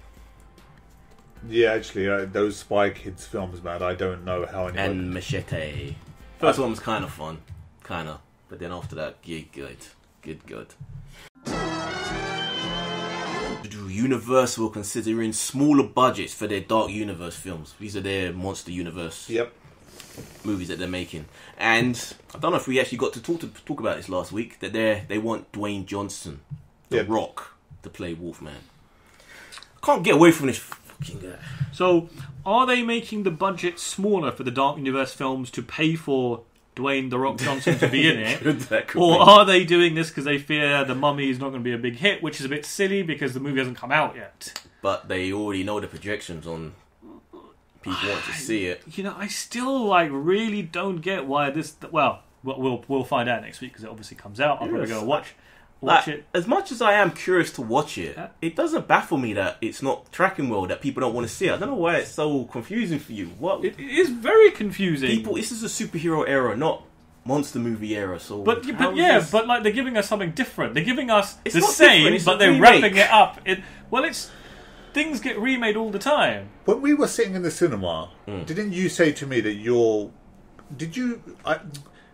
Yeah, actually, those Spy Kids films, man, I don't know how anyone... And Machete. First one was kind of fun. Kind of. But then after that, good. Universal considering smaller budgets for their Dark Universe films. These are their Monster Universe movies that they're making. And I don't know if we actually got to talk about this last week, that they want Dwayne Johnson, The Rock, to play Wolfman. I can't get away from this fucking guy. So, are they making the budget smaller for the Dark Universe films to pay for Dwayne The Rock Johnson to be in it? That could Or be. are they doing this because they fear The Mummy is not going to be a big hit, which is a bit silly because the movie hasn't come out yet? But they already know the projections on people want to see it. You know, I still really don't get why this. Well, we'll find out next week because it obviously comes out. I'll probably go watch it. As much as I am curious to watch it, it doesn't baffle me that it's not tracking well, that people don't want to see it. I don't know why it's so confusing for you. What? It is very confusing. This is a superhero era, not monster movie era. So, but they're giving us something different. They're giving us the not same, different, it's but a they're remake. wrapping it up. It's things get remade all the time. When we were sitting in the cinema, didn't you say to me that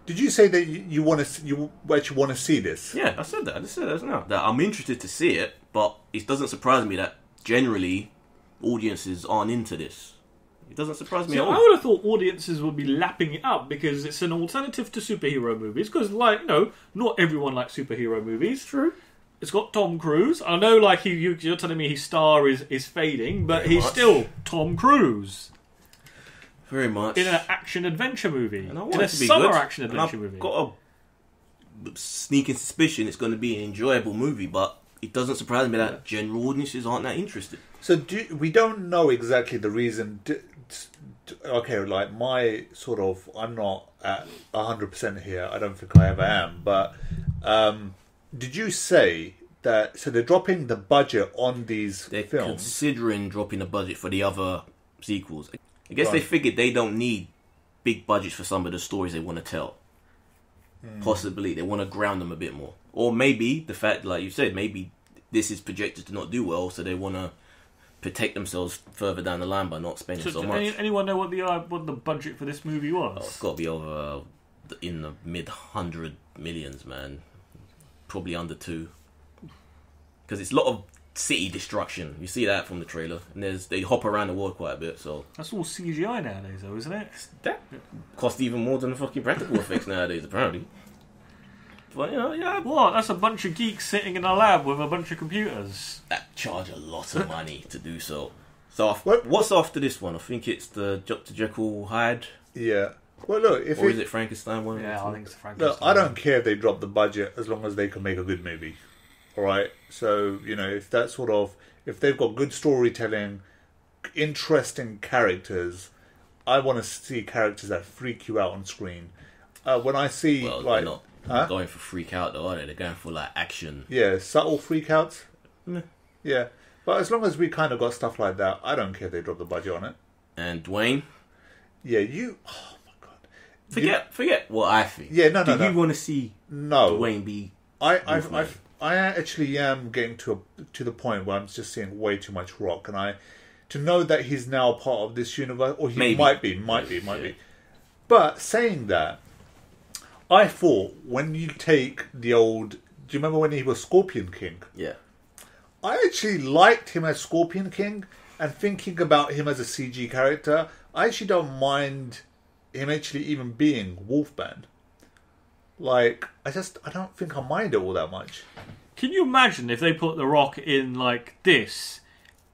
did you say that you actually want to see this? Yeah, I said that. I just said that now. That I'm interested to see it, but it doesn't surprise me that generally audiences aren't into this. It doesn't surprise me at all. I would have thought audiences would be lapping it up because it's an alternative to superhero movies. Because, not everyone likes superhero movies. True. It's got Tom Cruise. I know, you're telling me his star is fading, but Very he's much. still Tom Cruise Very much. in an action-adventure movie. And I want In it a to be summer good. action-adventure And movie. I've got a sneaking suspicion it's going to be an enjoyable movie, but it doesn't surprise me that general audiences aren't that interested. So we don't know exactly the reason. My sort of, I'm not at 100% here. I don't think I ever am. But did you say that? So they're dropping the budget on these They're films. considering dropping the budget for the other sequels. I guess Right. they figured they don't need big budgets for some of the stories they want to tell. Possibly they want to ground them a bit more, or maybe the fact, like you said, maybe this is projected to not do well, so they want to protect themselves further down the line by not spending so much. Anyone know what the budget for this movie was? It's got to be over in the mid-100 millions, man. Probably under 2, because it's a lot of city destruction. You see that from the trailer, and they hop around the world quite a bit. So That's all CGI nowadays, though, isn't it? that costs even more than the fucking practical effects nowadays, apparently. But What? That's a bunch of geeks sitting in a lab with a bunch of computers. that charge a lot of money to do so. So What? what's after this one? I think it's the Dr. Jekyll Hyde, Yeah. Well, look, or is it Frankenstein one? Yeah, I think it's Frankenstein. Look, I don't care if they drop the budget as long as they can make a good movie. All right. So if they've got good storytelling, interesting characters, I want to see characters that freak you out on screen. When I see Well, like, they're not going for freak out though, are they? They're going for action. yeah, subtle freak outs. Meh. Yeah, but as long as we kind of got stuff like that, I don't care if they drop the budget on it. And Dwayne, Yeah, oh my god. forget what I think. Yeah, no. Do you want to see No, Dwayne be? I actually am getting to the point where I'm just seeing way too much Rock, and to know that he's now part of this universe, or he Maybe. might be. But saying that, I thought when you take the old, do you remember when he was Scorpion King? Yeah. I actually liked him as Scorpion King, and thinking about him as a CG character, I actually don't mind him actually even being Wolfman. I don't think I mind it all that much. Can you imagine if they put The Rock in this,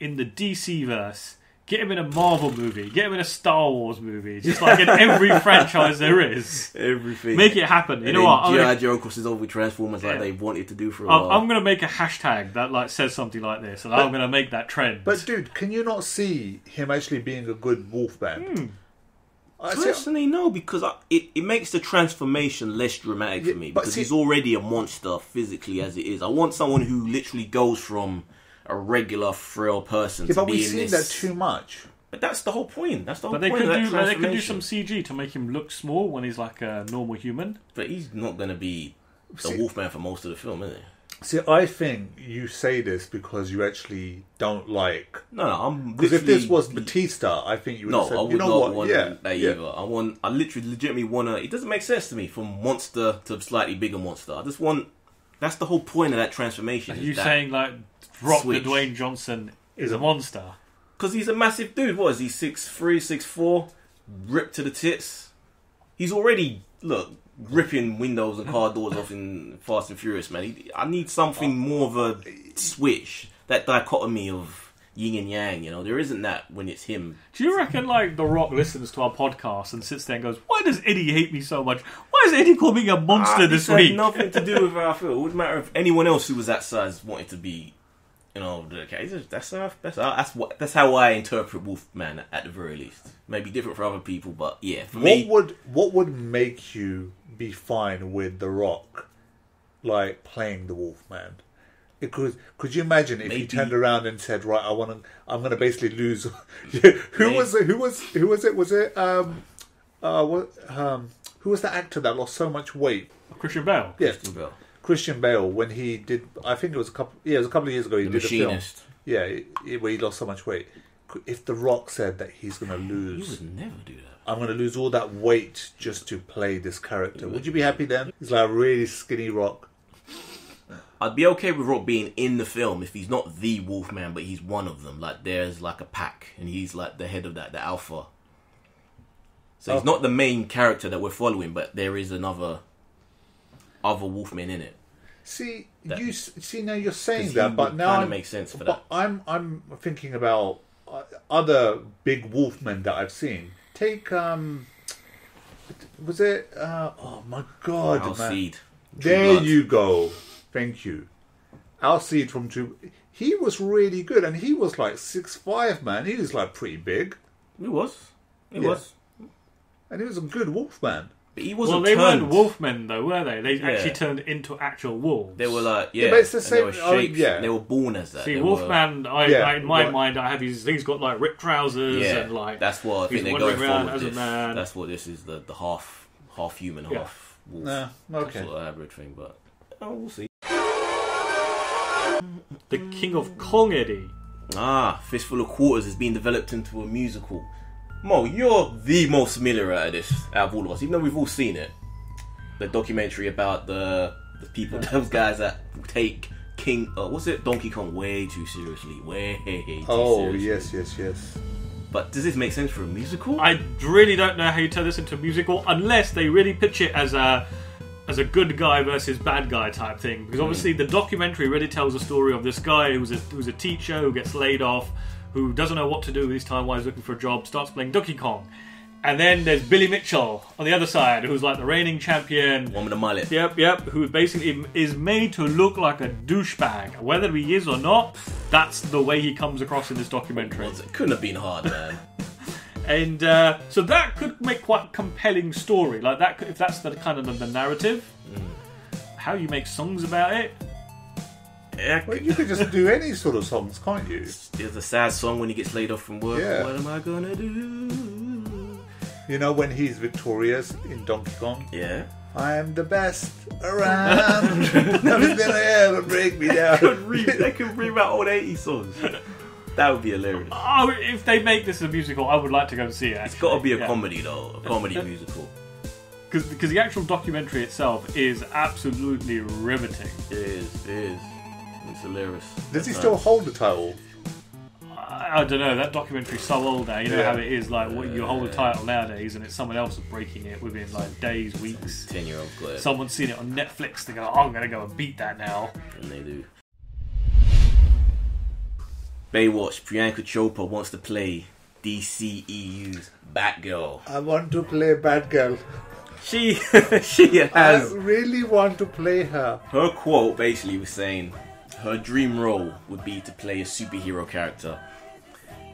in the DC verse, get him in a Marvel movie, get him in a Star Wars movie, just in every franchise there is. Everything. Make it happen. You And know then what? G.I. Joe crosses over with Transformers like they wanted to do for a while. I'm going to make a hashtag that says something like this, and I'm going to make that trend. But dude, can you not see him actually being a good Wolfman? Personally, no, because it makes the transformation less dramatic for me, but because see- he's already a monster physically as it is. I want someone who literally goes from a regular frail person to but be we've in seen this. that too much. But that's the whole point. That's the whole But they point could of that do transformation. some CG to make him look small when he's like a normal human. But he's not going to be the Wolfman for most of the film, is he? See, I think you say this because you actually don't like. No, I'm Because if this was literally- Batista, I think you would No, have said, I would you know not what? want Yeah, that yeah. either. I legitimately want to. It doesn't make sense to me from monster to slightly bigger monster. I just want. That's the whole point of that transformation. Are you saying Rock the switch. Dwayne Johnson is a monster? Because he's a massive dude. What is he? 6'3", 6'4", ripped to the tits. He's already ripping windows and car doors off in Fast and Furious, man. I need something more of a switch. That dichotomy of yin and yang, you know. There isn't that when it's him. Do you reckon, like, The Rock listens to our podcast and sits there and goes, why does Eddie hate me so much? Why does Eddie call me a monster this week? It had nothing to do with how I feel. It wouldn't matter if anyone else who was that size wanted to be, you know, okay, that's how I interpret Wolfman at the very least. Maybe different for other people, but yeah, for me. What would make you be fine with The Rock, like, playing the Wolfman? Because could you imagine if he turned around and said, "Right, I'm gonna basically lose." Who was it? Was it who was the actor that lost so much weight? Christian Bale. Yes, Christian Bale. When he did, I think it was a couple of years ago. He did Machinist. a film. Yeah, where he lost so much weight. If The Rock said that he's gonna lose, he would never do that. I'm gonna lose all that weight just to play this character. Would you be happy then? He's like a really skinny Rock. I'd be okay with Rock being in the film if he's not the Wolfman, but he's one of them. Like, there's like a pack, and he's like the head of that, the alpha. So he's not the main character that we're following, but there is other Wolfmen in it. See, now you're saying that, but now kind of makes sense for that. I'm thinking about other big Wolfmen that I've seen. Take was it? Oh my God, Alcide. There you go. Thank you. Alcide from True. He was really good, and he was like 6'5", man. He was like pretty big. He was. And he was a good Wolfman. But he wasn't. Well, they weren't Wolfmen though, were they? They actually turned into actual wolves. They were like, but it's the same. They were shaped. They were born as that. See, Wolfman. In my mind, I have these got like ripped trousers and like. That's what I think they're going for with this. That's what this is. The half human, half wolf. Nah, okay. That's sort of average thing, but we'll see. The King of Kong, Eddie. Fistful of Quarters is being developed into a musical. Mo, you're the most familiar out of all of us, even though we've all seen it. The documentary about the people, those guys that take Donkey Kong way too seriously. Yes. But does this make sense for a musical? I really don't know how you turn this into a musical unless they really pitch it as a good guy versus bad guy type thing. Because obviously the documentary really tells the story of this guy who's a teacher who gets laid off, who doesn't know what to do with his time while he's looking for a job, starts playing Donkey Kong. And then there's Billy Mitchell on the other side, who's like the reigning champion. One with a mullet. Yep, who basically is made to look like a douchebag. Whether he is or not, that's the way he comes across in this documentary. It couldn't have been hard, man. And so that could make quite a compelling story. Like that, if that's the kind of the narrative. How you make songs about it? Yeah, well, you could just do any sort of songs, can't you? There's a sad song when he gets laid off from work. Yeah. What am I gonna do? You know when he's victorious in Donkey Kong? Yeah. I am the best around. Nothing's gonna ever break me down. They could bring out old 80s songs. That would be hilarious. Oh, if they make this a musical, I would like to go and see it. Actually. It's got to be a comedy, though. A comedy musical. Because the actual documentary itself is absolutely riveting. It is. It's hilarious. Does he still hold the title? I don't know. That documentary's so old now. You know how it is. Like, you hold a title nowadays, and it's someone else breaking it within like days, weeks. 10-year-old clip. Someone's seen it on Netflix. They go, "Oh, I'm gonna go and beat that now." And they do. Baywatch. Priyanka Chopra wants to play DCEU's Batgirl. I want to play Batgirl. She has. I really want to play her. Her quote basically was saying her dream role would be to play a superhero character.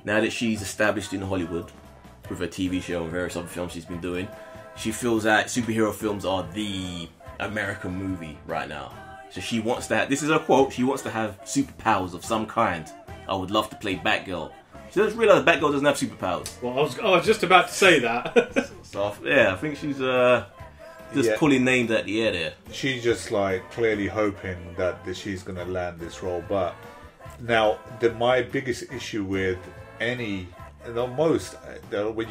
Now that she's established in Hollywood with her TV show and various other films she's been doing, she feels that superhero films are the American movie right now. So she wants to have, this is her quote, she wants to have superpowers of some kind. I would love to play Batgirl. She doesn't realise Batgirl doesn't have superpowers. Well, I was just about to say that. So, yeah, I think she's just pulling names at the air there. She's just like clearly hoping that she's going to land this role. But now, my biggest issue with when you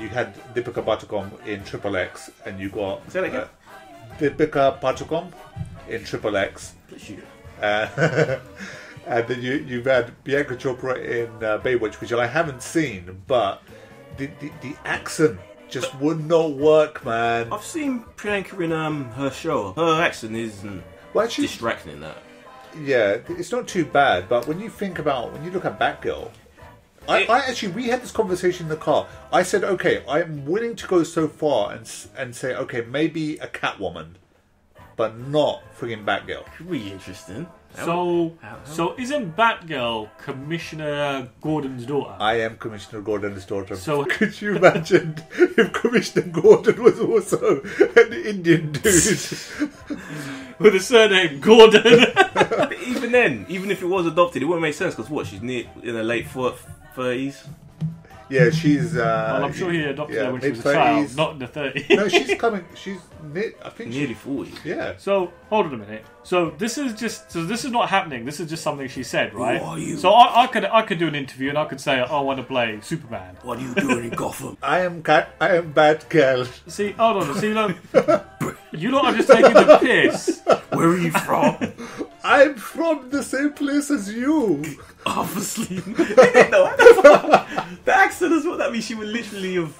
had Deepika Padukone in XXX and you got say that again. Deepika Padukone in XXX. And then you've had Priyanka Chopra in Baywatch, which I haven't seen, but the accent just would not work, man. I've seen Priyanka in her show. Her accent isn't distracting in that. Yeah, it's not too bad, but when you look at Batgirl, I actually, we had this conversation in the car. I said, okay, I'm willing to go so far and say, okay, maybe a Catwoman, but not friggin' Batgirl. Could be interesting. So isn't Batgirl Commissioner Gordon's daughter? I am Commissioner Gordon's daughter. So could you imagine if Commissioner Gordon was also an Indian dude with a surname Gordon? But even then, even if it was adopted, it wouldn't make sense because what? She's in her late 30s. Yeah, she's. Well, I'm sure he adopted her when she was a child, not in the 30s. No, she's coming. She's I think nearly 40. Yeah. So hold on a minute. So this is not happening. This is just something she said, right? Who are you? So I could do an interview and I could say I want to play Superman. What are you doing in Gotham? I am Batgirl. See, hold on. See, look, you lot are just taking the piss. Where are you from? I'm from the same place as you. Obviously. The accent is what that means. She would literally have.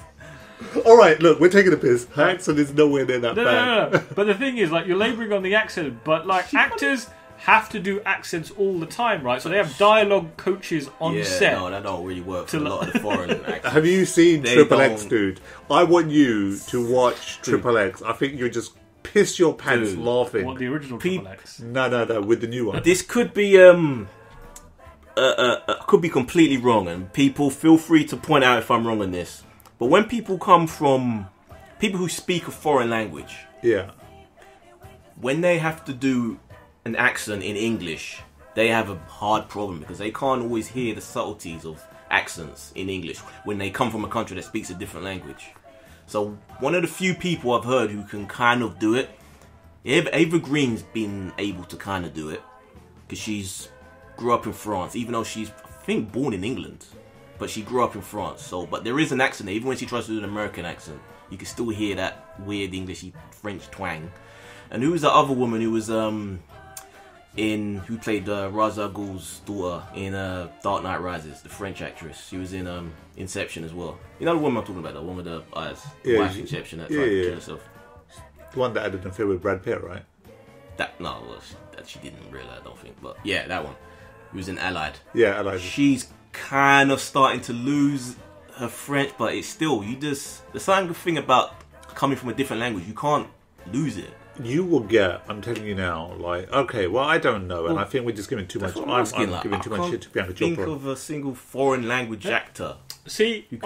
Alright, look, we're taking a piss. Her accent is nowhere near that bad. No. But the thing is, like, you're labouring on the accent, but like actors have to do accents all the time, right? So they have dialogue coaches on set. No, that don't really work for a lot of the foreign accents. Have you seen Triple X, dude? I want you to watch Triple X. I think you just piss your pants laughing. What, the original Triple X? No, with the new one. This could be completely wrong, and people feel free to point out if I'm wrong on this. But when people come from people who speak a foreign language, when they have to do an accent in English, they have a hard problem because they can't always hear the subtleties of accents in English when they come from a country that speaks a different language. So one of the few people I've heard who can kind of do it, Ava Green's been able to kind of do it because she's grew up in France, even though she's, I think, born in England. But she grew up in France, so but there is an accent there. Even when she tries to do an American accent, you can still hear that weird Englishy French twang. And who was the other woman who was who played Ra's al Ghul's daughter in Dark Knight Rises, the French actress? She was in Inception as well. You know the woman I'm talking about, the one with the eyes, the wife Inception that tried to kill herself. The one that had an affair with Brad Pitt, right? She didn't really, I don't think. But yeah, that one. Who was in Allied. Yeah, Allied. She's kind of starting to lose her French, but it's still, there's something thing about coming from a different language. You can't lose it. You will get, I'm telling you now, like, okay, well, I don't know, and I think we're just giving too much. I'm giving too much shit to Priyanka Chopra. Think of a single foreign language actor. See, we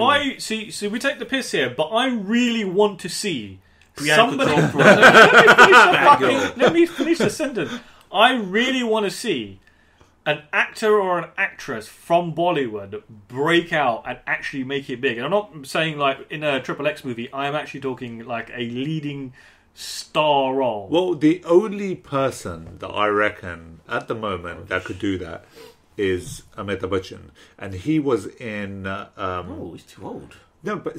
take the piss here, but I really want to see Priyanka Chopra. Let me finish the sentence. I really want to see an actor or an actress from Bollywood break out and actually make it big. And I'm not saying like in a Triple X movie. I am actually talking like a leading star role. Well, the only person that I reckon at the moment that could do that is Amitabh Bachchan, and he was in. He's too old. No, but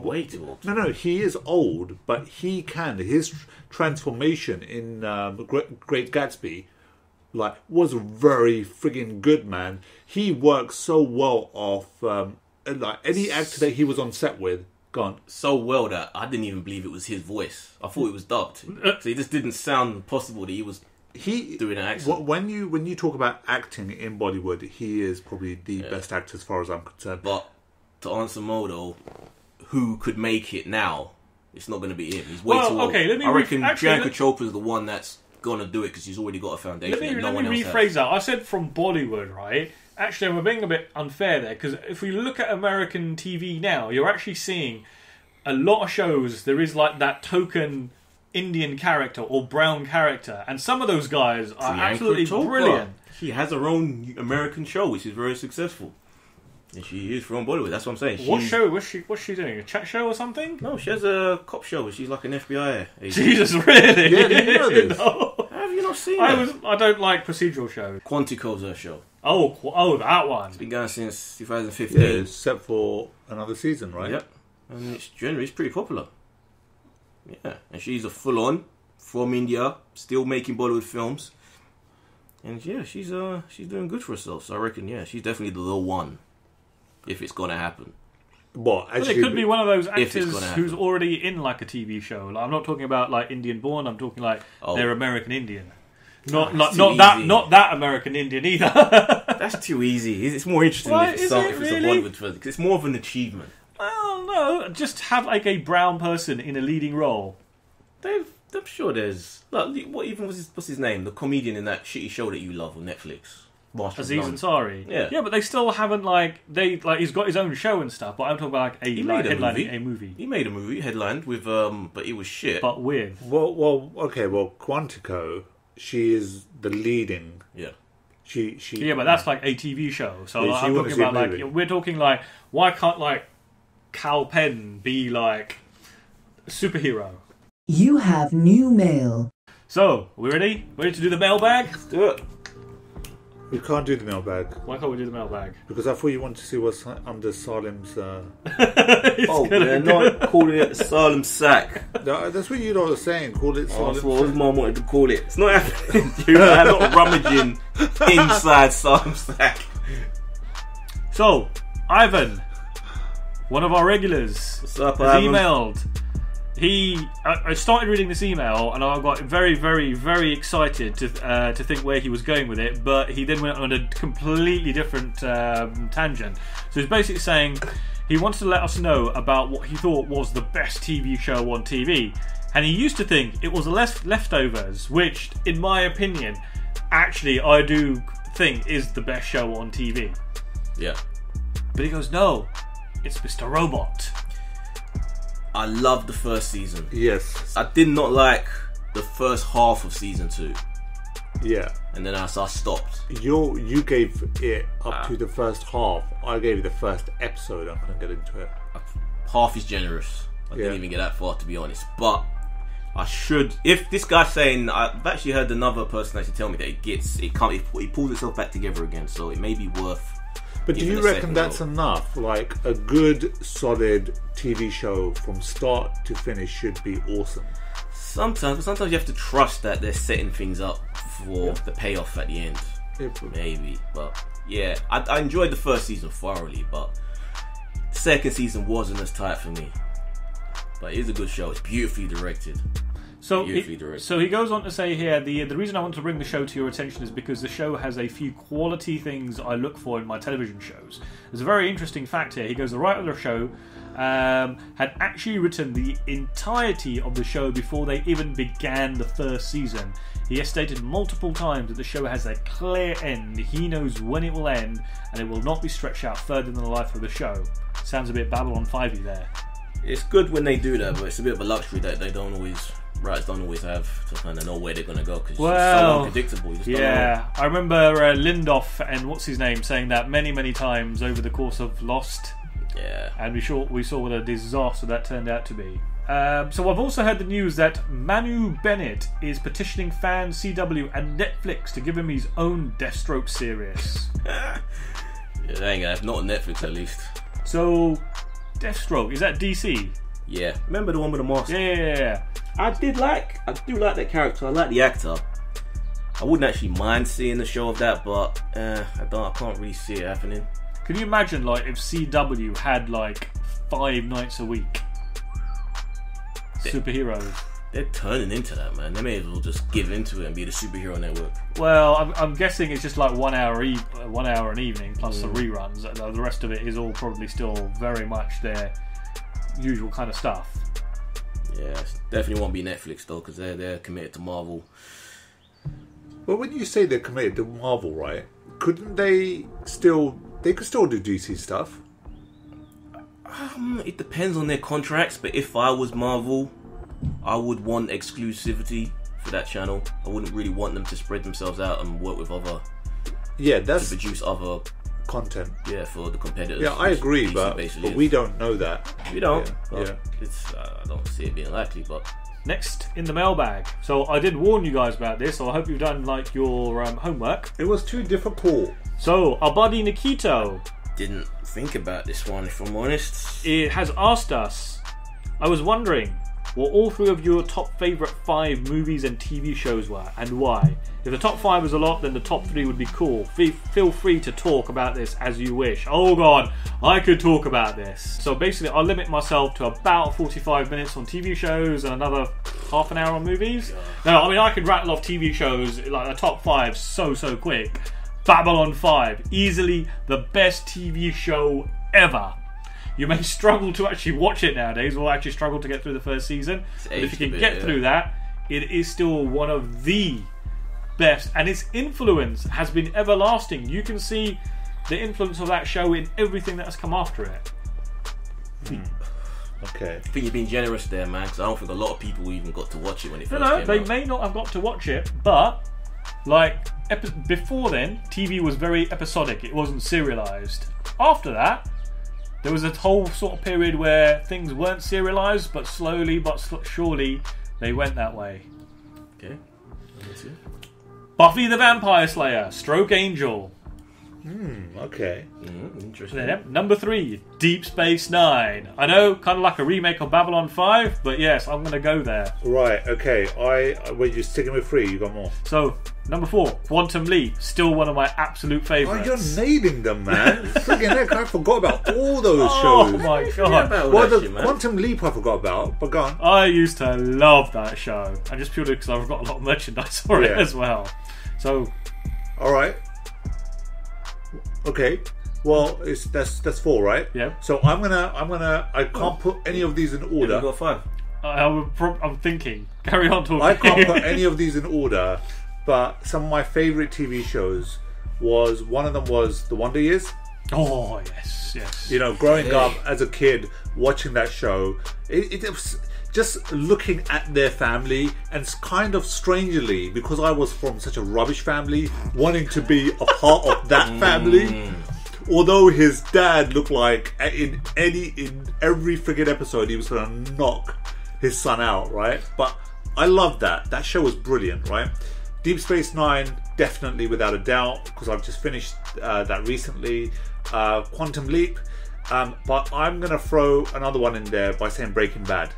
way too old. No, he is old, but he can. His transformation in Great Gatsby, like, was very friggin' good, man. He works so well off like any actor that he was on set with. Gone so well that I didn't even believe it was his voice. I thought it was dubbed. So it just didn't sound possible that he was doing an accent. When you talk about acting in Bollywood, he is probably the best actor as far as I'm concerned. But to answer Modo, who could make it now? It's not going to be him. He's way too old. I reckon Priyanka Chopra is the one that's gonna do it because he's already got a foundation. Let me rephrase that. I said from Bollywood, right? Actually, we're being a bit unfair there because if we look at American TV now, you're actually seeing a lot of shows. There is like that token Indian character or brown character, and some of those guys are absolutely brilliant. She has her own American show, which is very successful. And she is from Bollywood. That's what I'm saying. What show? What's she doing? A chat show or something? No, she has a cop show. She's like an FBI agent. Jesus, really? Yeah, did you know this? No. Have you not seen it? I don't like procedural shows. Quantico's her show. Oh, that one. It's been going since 2015. Yeah, it's set for another season, right? Yep. And it's pretty popular. Yeah, and she's a full-on from India, still making Bollywood films. And yeah, she's doing good for herself. So I reckon, she's definitely the one. If it's gonna happen. Well, actually, it could be one of those actors who's already in like a TV show. Like, I'm not talking about like Indian born. I'm talking like they're American Indian. Not that American Indian either. That's too easy. It's more interesting What? if Is it's it a really? Bollywood film, because it's more of an achievement. Well, no, just have like a brown person in a leading role. I'm sure there's like what's his name? The comedian in that shitty show that you love on Netflix. Aziz Ansari. Yeah, but they still haven't he's got his own show and stuff. But I'm talking about headlining a movie. He made a movie headlined with but it was shit. But with Quantico, she is the leading. Yeah. She. Yeah, but that's like a TV show. So Yeah, I'm talking about we're talking why can't Cal Penn be like a superhero? You have new mail. So, we ready? Ready to do the mailbag? Let's do it. We can't do the mailbag. Why can't we do the mailbag? Because I thought you wanted to see what's under Salim's... They're not calling it Salim Sack. No, that's what you lot are saying. Call it Salim That's what his mum wanted to call it. It's not happening, dude. I'm not rummaging inside Salim Sack. So, Ivan, one of our regulars, What's up, has Ivan? emailed. I started reading this email and I got very, very, very excited to think where he was going with it, but he then went on a completely different tangent. So he's basically saying he wants to let us know about what he thought was the best TV show on TV, and he used to think it was Leftovers, which, in my opinion, actually I do think is the best show on TV. Yeah. But he goes, no, it's Mr. Robot. I loved the first season. Yes. I did not like the first half of season 2. Yeah. And then I stopped. You gave it up to the first half. I gave it the first episode. I couldn't get into it. Half is generous. I didn't even get that far, to be honest. But I should. If this guy's saying, I've actually heard another person actually tell me that he pulls itself back together again. So it may be worth. But do you reckon that's enough? Like, a good, solid TV show from start to finish should be awesome. Sometimes you have to trust that they're setting things up for the payoff at the end. Maybe, but yeah, I enjoyed the first season thoroughly, but the second season wasn't as tight for me. But it is a good show. It's beautifully directed. So he goes on to say here, the reason I want to bring the show to your attention is because the show has a few quality things I look for in my television shows. There's a very interesting fact here. He goes, the writer of the show had actually written the entirety of the show before they even began the first season. He has stated multiple times that the show has a clear end. He knows when it will end, and it will not be stretched out further than the life of the show. Sounds a bit Babylon 5-y there. It's good when they do that, but it's a bit of a luxury that writers don't always have to kind of know where they're going to go, because it's so unpredictable. You just don't know. I remember Lindoff and what's his name saying that many times over the course of Lost. Yeah. And we saw what a disaster that turned out to be. So I've also heard the news that Manu Bennett is petitioning fans, CW and Netflix to give him his own Deathstroke series. Yeah, they ain't gonna have, not on Netflix at least. So, Deathstroke, is that DC? Yeah. Remember the one with the mask? Yeah. I do like that character. I like the actor. I wouldn't actually mind seeing the show of that, but I can't really see it happening. Can you imagine if CW had 5 nights a week? Superheroes. They're turning into that, man. They may as well just give into it and be the superhero network. Well, I'm guessing it's just 1 hour an evening plus the reruns. The rest of it is all probably still very much their usual kind of stuff. Yeah, it definitely won't be Netflix though, because they're committed to Marvel. But when you say they're committed to Marvel, right? Couldn't they still? They could still do DC stuff. It depends on their contracts, but if I was Marvel, I would want exclusivity for that channel. I wouldn't really want them to spread themselves out and work with other. Yeah, to produce other content. Yeah, for the competitors. Yeah, I agree, but we don't know that. We don't. Yeah. It's I don't see it being likely, but. Next in the mailbag. So I did warn you guys about this, so I hope you've done your homework. It was too difficult. So our buddy Nikito didn't think about this one, if I'm honest. It has asked us, I was wondering what all 3 of your top favourite 5 movies and TV shows were, and why. If the top 5 was a lot, then the top 3 would be cool. Feel free to talk about this as you wish. Oh god, I could talk about this. So basically, I'll limit myself to about 45 minutes on TV shows and another half an hour on movies. No, I mean, I could rattle off TV shows, the top 5 so quick. Babylon 5, easily the best TV show ever. You may struggle to actually watch it nowadays, or actually struggle to get through the first season. But if you can get through that, it is still one of the best. And its influence has been everlasting. You can see the influence of that show in everything that has come after it. Okay. I think you're being generous there, man, because I don't think a lot of people even got to watch it when it first came out. They may not have got to watch it, but like before then, TV was very episodic. It wasn't serialized. After that, there was a whole sort of period where things weren't serialized, but slowly but surely they went that way. Okay. Buffy the Vampire Slayer, Stroke Angel. Okay. Interesting. Number 3, Deep Space Nine. I know, kind of like a remake of Babylon 5, but yes, I'm going to go there. Right, okay. Wait, you're sticking with 3, you got more. So, number 4, Quantum Leap. Still one of my absolute favourites. Oh, you're nailing them, man. Friggin' heck, I forgot about all those shows. Oh my god. Well, the Quantum Leap I forgot about, but go on. I used to love that show. And just purely because I've got a lot of merchandise for it as well. So... Alright. Okay. Well, that's 4, right? Yeah. So I can't put any of these in order. You got 5. I'm thinking. Carry on talking. I can't put any of these in order, but some of my favourite TV shows one of them was The Wonder Years. Oh, yes. You know, growing up as a kid, watching that show, it was just looking at their family, and kind of strangely, because I was from such a rubbish family, wanting to be a part of that family. Although his dad looked like in every friggin' episode he was going to knock his son out, right? But I loved that. That show was brilliant, right? Deep Space Nine, definitely without a doubt, because I've just finished that recently. Quantum Leap, but I'm going to throw another one in there by saying Breaking Bad.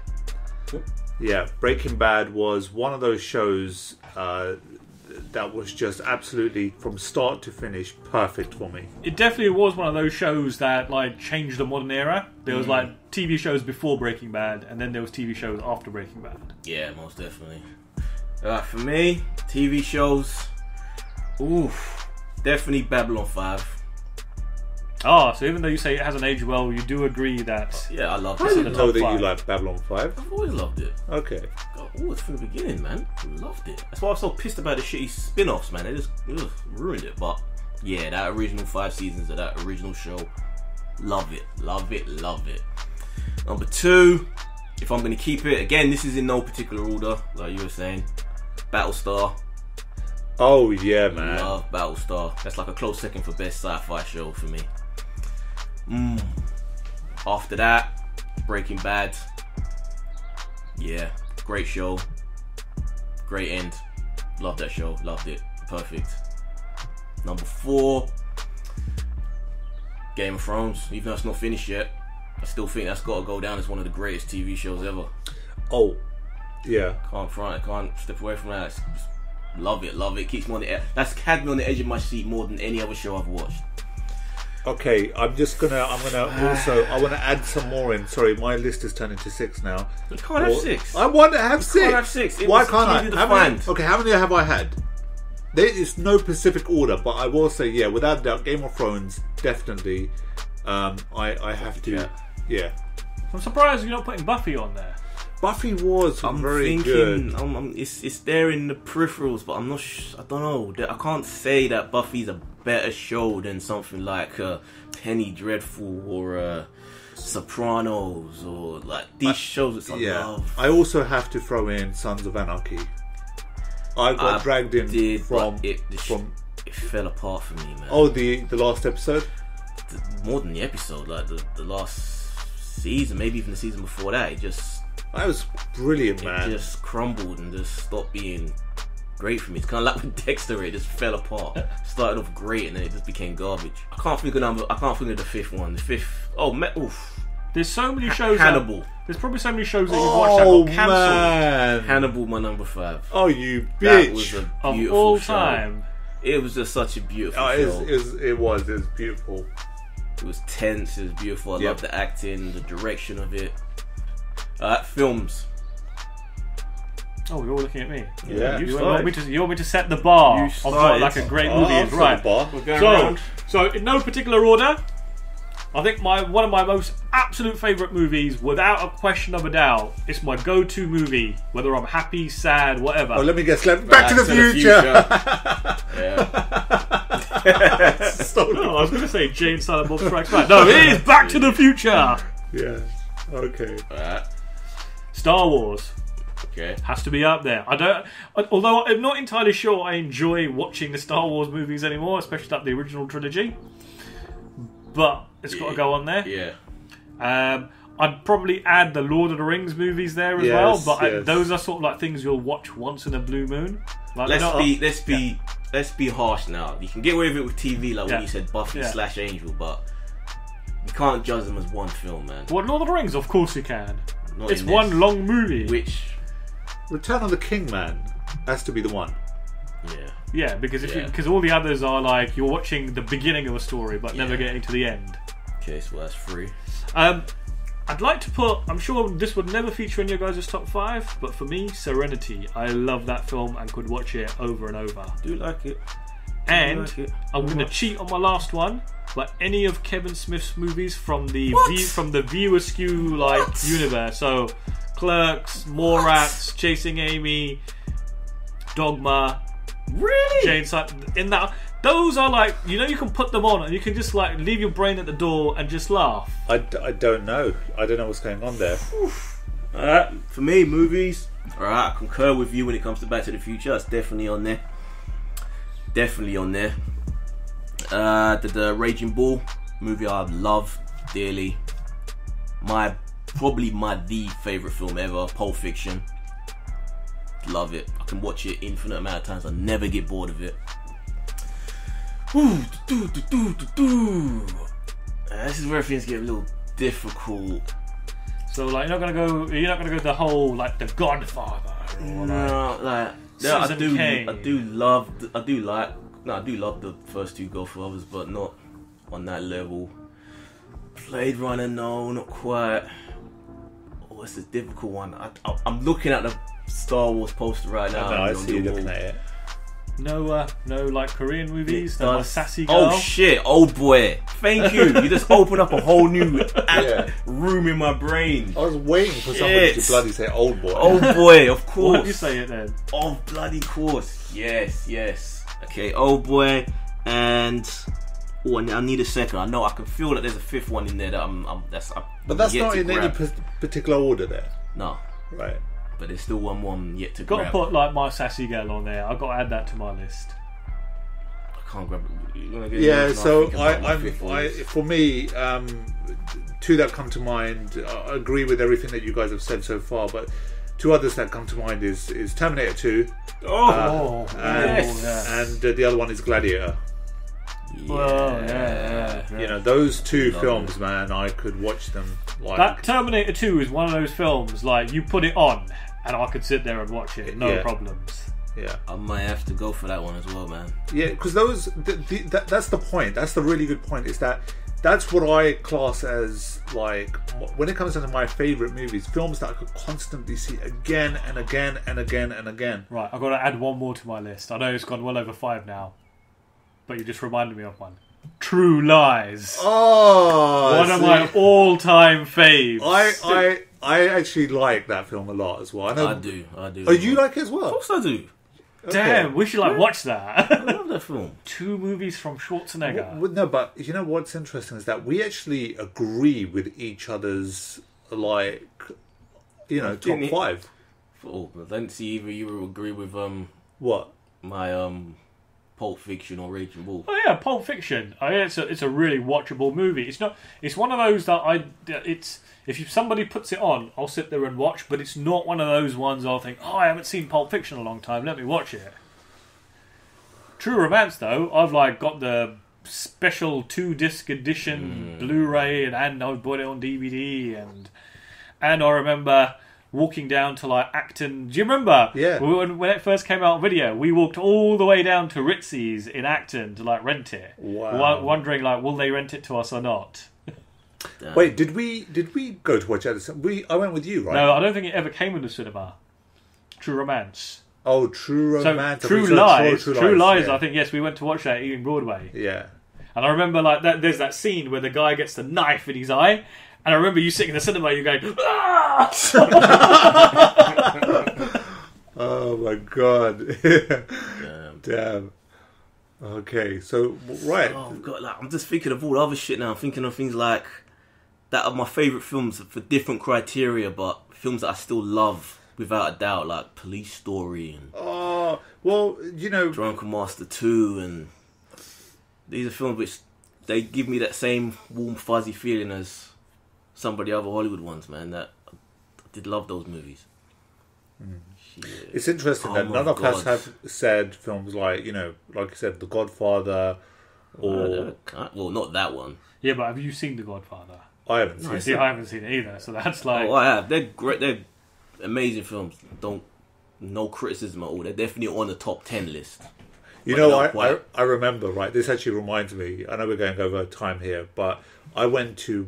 Yeah, Breaking Bad was one of those shows that was just absolutely, from start to finish, perfect for me. It definitely was one of those shows that like changed the modern era. There was like TV shows before Breaking Bad, and then there was TV shows after Breaking Bad. Yeah, most definitely. For me, TV shows, definitely Babylon 5. So even though you say it hasn't aged well, you do agree that... Yeah, I love it. I didn't know that you liked Babylon 5. I've always loved it. Okay. Always from the beginning, man. Loved it. That's why I was so pissed about the shitty spin-offs, man. They just ruined it. But yeah, that original 5 seasons of that original show, love it. Number 2, if I'm going to keep it, again, this is in no particular order, like you were saying, Battlestar. Oh yeah, man. Love Battlestar. That's like a close second for best sci-fi show for me. After that, Breaking Bad. Yeah, great show. Great end. Love that show. Loved it. Perfect. Number 4, Game of Thrones. Even though it's not finished yet, I still think that's got to go down as one of the greatest TV shows ever. Oh, yeah. Can't step away from that. Love it. Keeps me on the edge. That's had me on the edge of my seat more than any other show I've watched. Okay, I want to add some more in. Sorry, my list is turning to 6 now. You can't have 6. I want to have 6. Can't have 6. Why can't I? How many have I had? There is no specific order, but I will say, yeah, without a doubt, Game of Thrones, definitely. I have to. Yeah. I'm surprised you're not putting Buffy on there. Buffy was very good. It's there in the peripherals, but I'm not. I don't know. I can't say that Buffy's a better show than something like Penny Dreadful or Sopranos or like these shows that I love. I also have to throw in Sons of Anarchy. I got dragged in from. It fell apart for me, man. Oh, the last episode. More than the episode, like the last season, maybe even the season before that. That was brilliant, man. It just crumbled and just stopped being great for me. It's kind of like with Dexter, it just fell apart. Started off great and then it just became garbage. I can't think of the 5th one. The 5th. There's so many shows. Hannibal. There's probably so many shows that you've watched that got cancelled. Man. Hannibal, my number 5. Oh, you bitch! That was a beautiful of all show. time. It was just such a beautiful show. It was beautiful. It was tense. It was beautiful. I loved the acting, the direction of it. Films. Oh, you're all looking at me. Yeah. You want me to set the bar of what like a great movie is, right? We're going around. So in no particular order, I think one of my most absolute favourite movies, without a question of a doubt, it's my go-to movie, whether I'm happy, sad, whatever. Oh, let me guess. Back to the Future. No, I was going to say Jane Silent Bob Strikes Back. No, it is Back to the Future. Yeah. Okay. Star Wars. Okay. Has to be up there. Although I'm not entirely sure I enjoy watching the Star Wars movies anymore, especially like the original trilogy. But it's got to go on there. Yeah. I'd probably add the Lord of the Rings movies there as well, but those are sort of like things you'll watch once in a blue moon. Like, let's be harsh now. You can get away with it with TV, like when you said Buffy / Angel, but you can't judge them as one film, man. What, Lord of the Rings? Of course you can. Not it's in one this. long movie. Which Return of the King, man, has to be the one. Yeah, because all the others are like you're watching the beginning of a story but never getting to the end. Okay, so that's 3. I'd like to put, I'm sure this would never feature in your guys' top 5, but for me, Serenity. I love that film and could watch it over and over. Do like it. And I'm going to cheat on my last one, but any of Kevin Smith's movies from the View Askew universe. So Clerks, Mallrats, Chasing Amy, Dogma. Really? Jane in that. Those are like, you can put them on and you can just like leave your brain at the door and just laugh. I don't know. I don't know what's going on there. Alright, for me, movies. Alright, I concur with you when it comes to Back to the Future. That's definitely on there. Definitely on there. The Raging Bull movie I love dearly. Probably the favourite film ever. Pulp Fiction. Love it. I can watch it infinite amount of times. I never get bored of it. This is where things get a little difficult. So like you're not gonna go the whole like The Godfather or I do love the first 2 Godfathers, but not on that level. Blade Runner, no, not quite. Oh, it's a difficult one. I'm looking at the Star Wars poster right now. I see you looking at it. No, like Korean movies. No, Sassy Girl. Oh shit, Old Boy. Thank you. You just opened up a whole new room in my brain. I was waiting for somebody to bloody say Old Boy. Old Boy, of course. Why don't you say it then? Oh bloody course. Yes. Okay, Old Boy, and I need a second. I know I can feel that there's a 5th one in there that But that's not in any particular order there. No. Right. But there's still one yet to Got grab. to put like My Sassy Girl on there. I've got to add that to my list. I can't grab it. Yeah, so for me, 2 that come to mind. I agree with everything that you guys have said so far, but 2 others that come to mind is Terminator 2. And the other one is Gladiator. Yeah. Those 2 films, man, I could watch them. Like that Terminator 2 is one of those films like you put it on and I could sit there and watch it, no problems. Yeah, I might have to go for that one as well, man. Yeah, because that's the point. That's the really good point. Is that's what I class as like when it comes to my favourite movies, films that I could constantly see again and again and again and again. Right, I've got to add one more to my list. I know it's gone well over 5 now, but you just reminded me of one. True Lies. Oh, one of my all-time faves. I actually like that film a lot as well. I do. Oh, you like it as well? Of course I do. Damn, we should watch that. I love that film. 2 movies from Schwarzenegger. No, but you know what's interesting is that we actually agree with each other's top 5. Oh, but then see either you agree with what my Pulp Fiction or Raging Bull. Oh yeah, Pulp Fiction. It's a really watchable movie. It's one of those that if somebody puts it on, I'll sit there and watch. But it's not one of those ones I'll think, I haven't seen Pulp Fiction in a long time. Let me watch it. True Romance, though, I've got the special 2-disc edition Blu-ray, and I bought it on DVD, and I remember walking down to Acton. Do you remember? Yeah. When it first came out on video, we walked all the way down to Ritzy's in Acton to rent it. Wow. Wondering will they rent it to us or not? Wait, did we go to watch it? I went with you, right? No, I don't think it ever came in the cinema. True Romance. Oh, True Romance. So True Lies. True Lies. Yeah. I think yes, we went to watch that at Ealing Broadway. Yeah. And I remember like that. There's that scene where the guy gets the knife in his eye, and I remember you sitting in the cinema, you going, "Ah!" Oh my god! Damn. Okay, so right. Oh god, like I'm just thinking of all the other shit now. I'm thinking of things like that are my favourite films for different criteria, but films that I still love without a doubt, like Police Story and Oh well, you know, Drunken Master 2, and these are films which they give me that same warm fuzzy feeling as some of the other Hollywood ones, man. That I did love those movies. Shit. it's interesting that none of us have said films like, you know, like you said, The Godfather, or well, not that one. Yeah, but have you seen The Godfather? I haven't seen. See, I haven't seen it either. So that's like, Oh, I have. They're great. They're amazing films. No criticism at all. They're definitely on the top 10 list. You know, I remember, right, this actually reminds me, I know we're going over time here, but I went to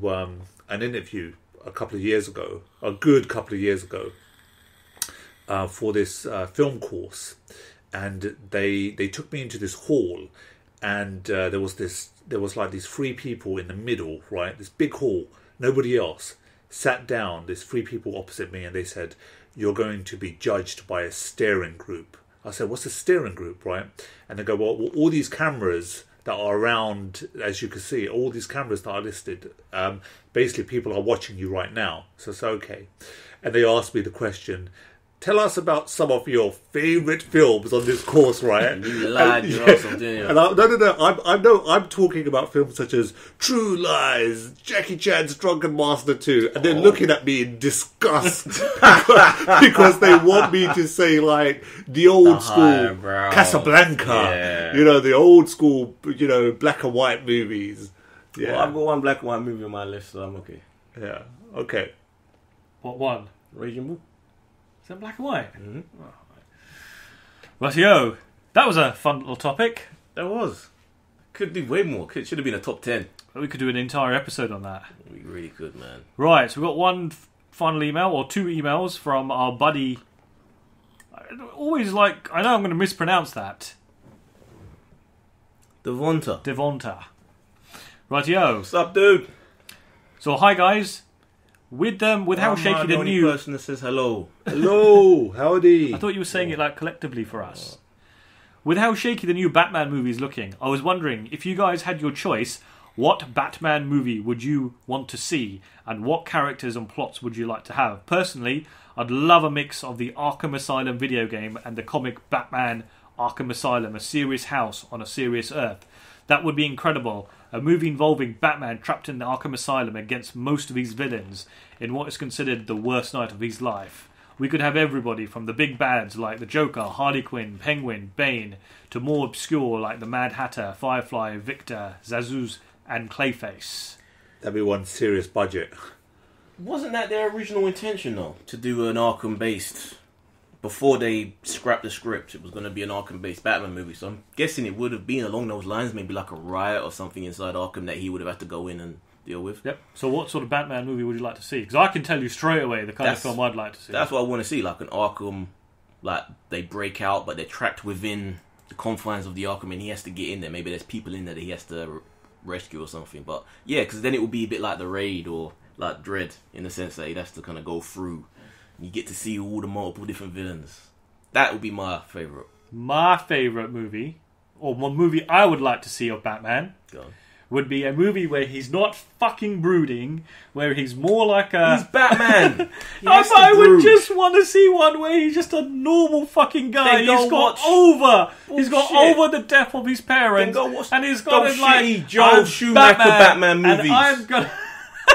an interview a couple of years ago, a good couple of years ago, for this film course, and they took me into this hall, and there was like these three people in the middle, right, this big hall, nobody else, sat down, there's three people opposite me, and they said, "You're going to be judged by a steering group." I said, "What's a steering group, right?" And they go, well, all these cameras that are around, as you can see, all these cameras that are listed, basically people are watching you right now. So it's okay. And they asked me the question, "Tell us about some of your favourite films on this course," right? You lied, you know something, yeah. And I'm talking about films such as True Lies, Jackie Chan's Drunken Master 2, and they're looking at me in disgust because they want me to say like the old school Casablanca, you know, the old school, you know, black and white movies. Yeah, Well, I've got one black and white movie on my list, so I'm okay. yeah, okay. what one? Raging Bull. Is that black and white? Mm-hmm. Right, yo, that was a fun little topic. That was. Could be way more. Should have been a top 10. We could do an entire episode on that. We really could, man. Right, so we've got one final email, or two emails from our buddy. I know I'm going to mispronounce that. Devonta. Right, yo. What's up, dude? So, hi guys. With how shaky the new person that says hello. Hello, howdy. I thought you were saying it like collectively for us. With how shaky the new Batman movie is looking, I was wondering if you guys had your choice, what Batman movie would you want to see, and what characters and plots would you like to have? Personally, I'd love a mix of the Arkham Asylum video game and the comic Batman Arkham Asylum, a serious house on a serious Earth. That would be incredible. A movie involving Batman trapped in the Arkham Asylum against most of his villains in what is considered the worst night of his life. We could have everybody from the big bads like the Joker, Harley Quinn, Penguin, Bane, to more obscure like the Mad Hatter, Firefly, Victor, Zazuz, and Clayface. That'd be one serious budget. Wasn't that their original intention, though? To do an Arkham-based... Before they scrapped the script, it was going to be an Arkham-based Batman movie. So I'm guessing it would have been along those lines, maybe like a riot or something inside Arkham that he would have had to go in and deal with. Yep. So what sort of Batman movie would you like to see? Because I can tell you straight away the kind of film I'd like to see. That's what I want to see, like an Arkham, like they break out, but they're trapped within the confines of the Arkham, and he has to get in there. Maybe there's people in there that he has to rescue or something. But yeah, because then it would be a bit like The Raid or like Dread, in the sense that he has to kind of go through. You get to see all the multiple different villains. That would be my favourite. My favourite movie, or one movie I would like to see of Batman, would be a movie where he's not fucking brooding, where he's more like a... He's Batman! I would just want to see one where he's just a normal fucking guy. He's got over the death of his parents, and he's got those like shitty Joel Schumacher Batman movies. And I'm gonna...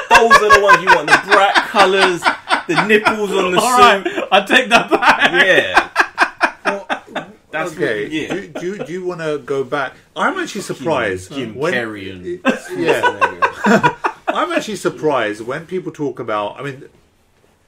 Those are the ones you want, the bright colours, the nipples on the suit. Right, I take that back. Yeah. That's okay. Yeah. Do you want to go back? I'm actually surprised. Jim Carrey and yeah. I'm actually surprised when people talk about. I mean,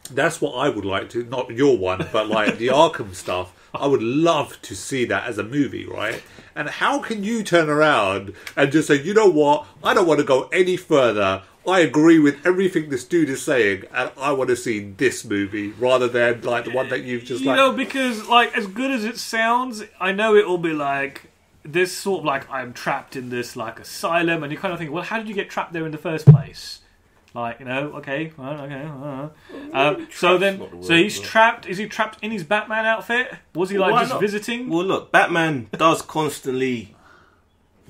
that's what I would like to. Not your one, but like the Arkham stuff. I would love to see that as a movie, right? And how can you turn around and just say, you know what? I don't want to go any further. I agree with everything this dude is saying, and I want to see this movie rather than like the one that you've just You know, because like as good as it sounds, I know it will be like this sort of like I'm trapped in this like asylum, and you kind of think, well, how did you get trapped there in the first place? Like, you know, okay. So he's trapped. Is he trapped in his Batman outfit? Was he like just visiting? Well, look, Batman does constantly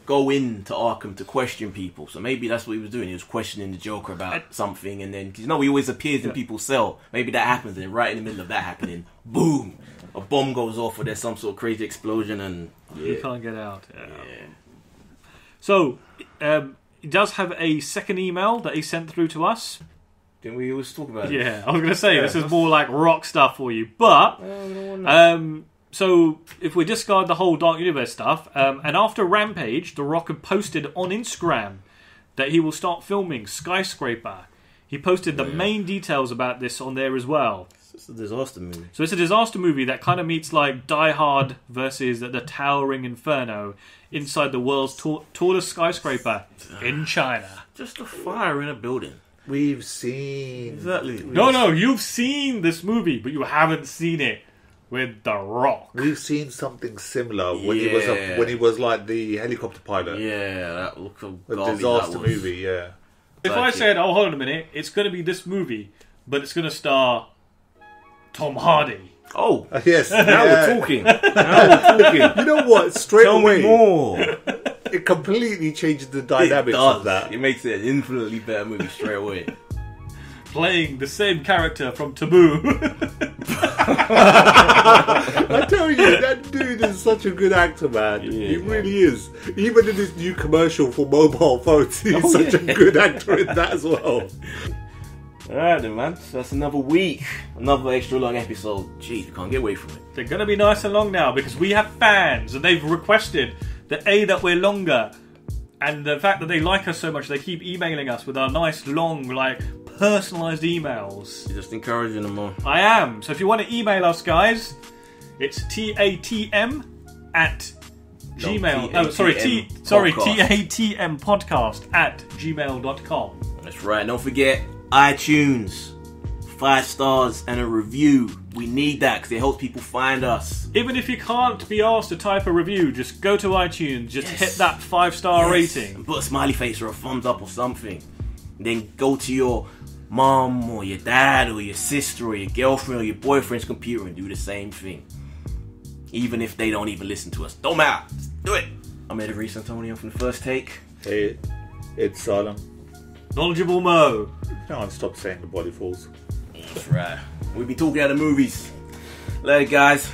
go into Arkham to question people. So maybe that's what he was doing. He was questioning the Joker about something, and then, 'cause, you know, he always appears in people's cell. Maybe that happens, and right in the middle of that happening, boom, a bomb goes off, or there's some sort of crazy explosion, and you can't get out. So, he does have a second email that he sent through to us. Didn't we always talk about it? Yeah, I was going to say, this is more like rock stuff for you. But, so if we discard the whole Dark Universe stuff, and after Rampage, The Rock had posted on Instagram that he will start filming Skyscraper. He posted the main details about this on there as well. It's a disaster movie. So it's a disaster movie that kind of meets like Die Hard versus the Towering Inferno inside the world's tallest skyscraper in China. Just a fire in a building. We've seen... Exactly. No, you've seen this movie, but you haven't seen it with The Rock. We've seen something similar when he was like the helicopter pilot. Yeah, that looked a disaster movie, yeah. If I said, oh, hold on a minute, it's going to be this movie, but it's going to star Tom Hardy. Oh, yes. Now we're talking. You know what? Straight Tell away, me more. It completely changes the dynamics of that. It makes it an infinitely better movie straight away. Playing the same character from Taboo. I tell you, that dude is such a good actor, man. He really is. Even in his new commercial for mobile phones, he's such a good actor in that as well. Alright then, man. So that's another week. Another extra long episode. Jeez, we can't get away from it. They're going to be nice and long now because we have fans and they've requested that we're longer. And the fact that they like us so much, they keep emailing us with our nice, long, like, personalised emails. You're just encouraging them more. I am. So if you want to email us, guys, it's TATM at Gmail. TATM podcast at gmail.com. That's right. Don't forget iTunes. 5 stars and a review. We need that because it helps people find us. Even if you can't be asked to type a review, just go to iTunes, just hit that 5-star rating. And put a smiley face or a thumbs up or something. And then go to your mom or your dad or your sister or your girlfriend or your boyfriend's computer and do the same thing. Even if they don't even listen to us. Don't matter. Just do it. I'm Eddie Reese Antonio from The First Take. Hey, it's Salem. Knowledgeable Mo. Can't stop saying the body falls. That's right. We'll be talking about the movies. Later, guys.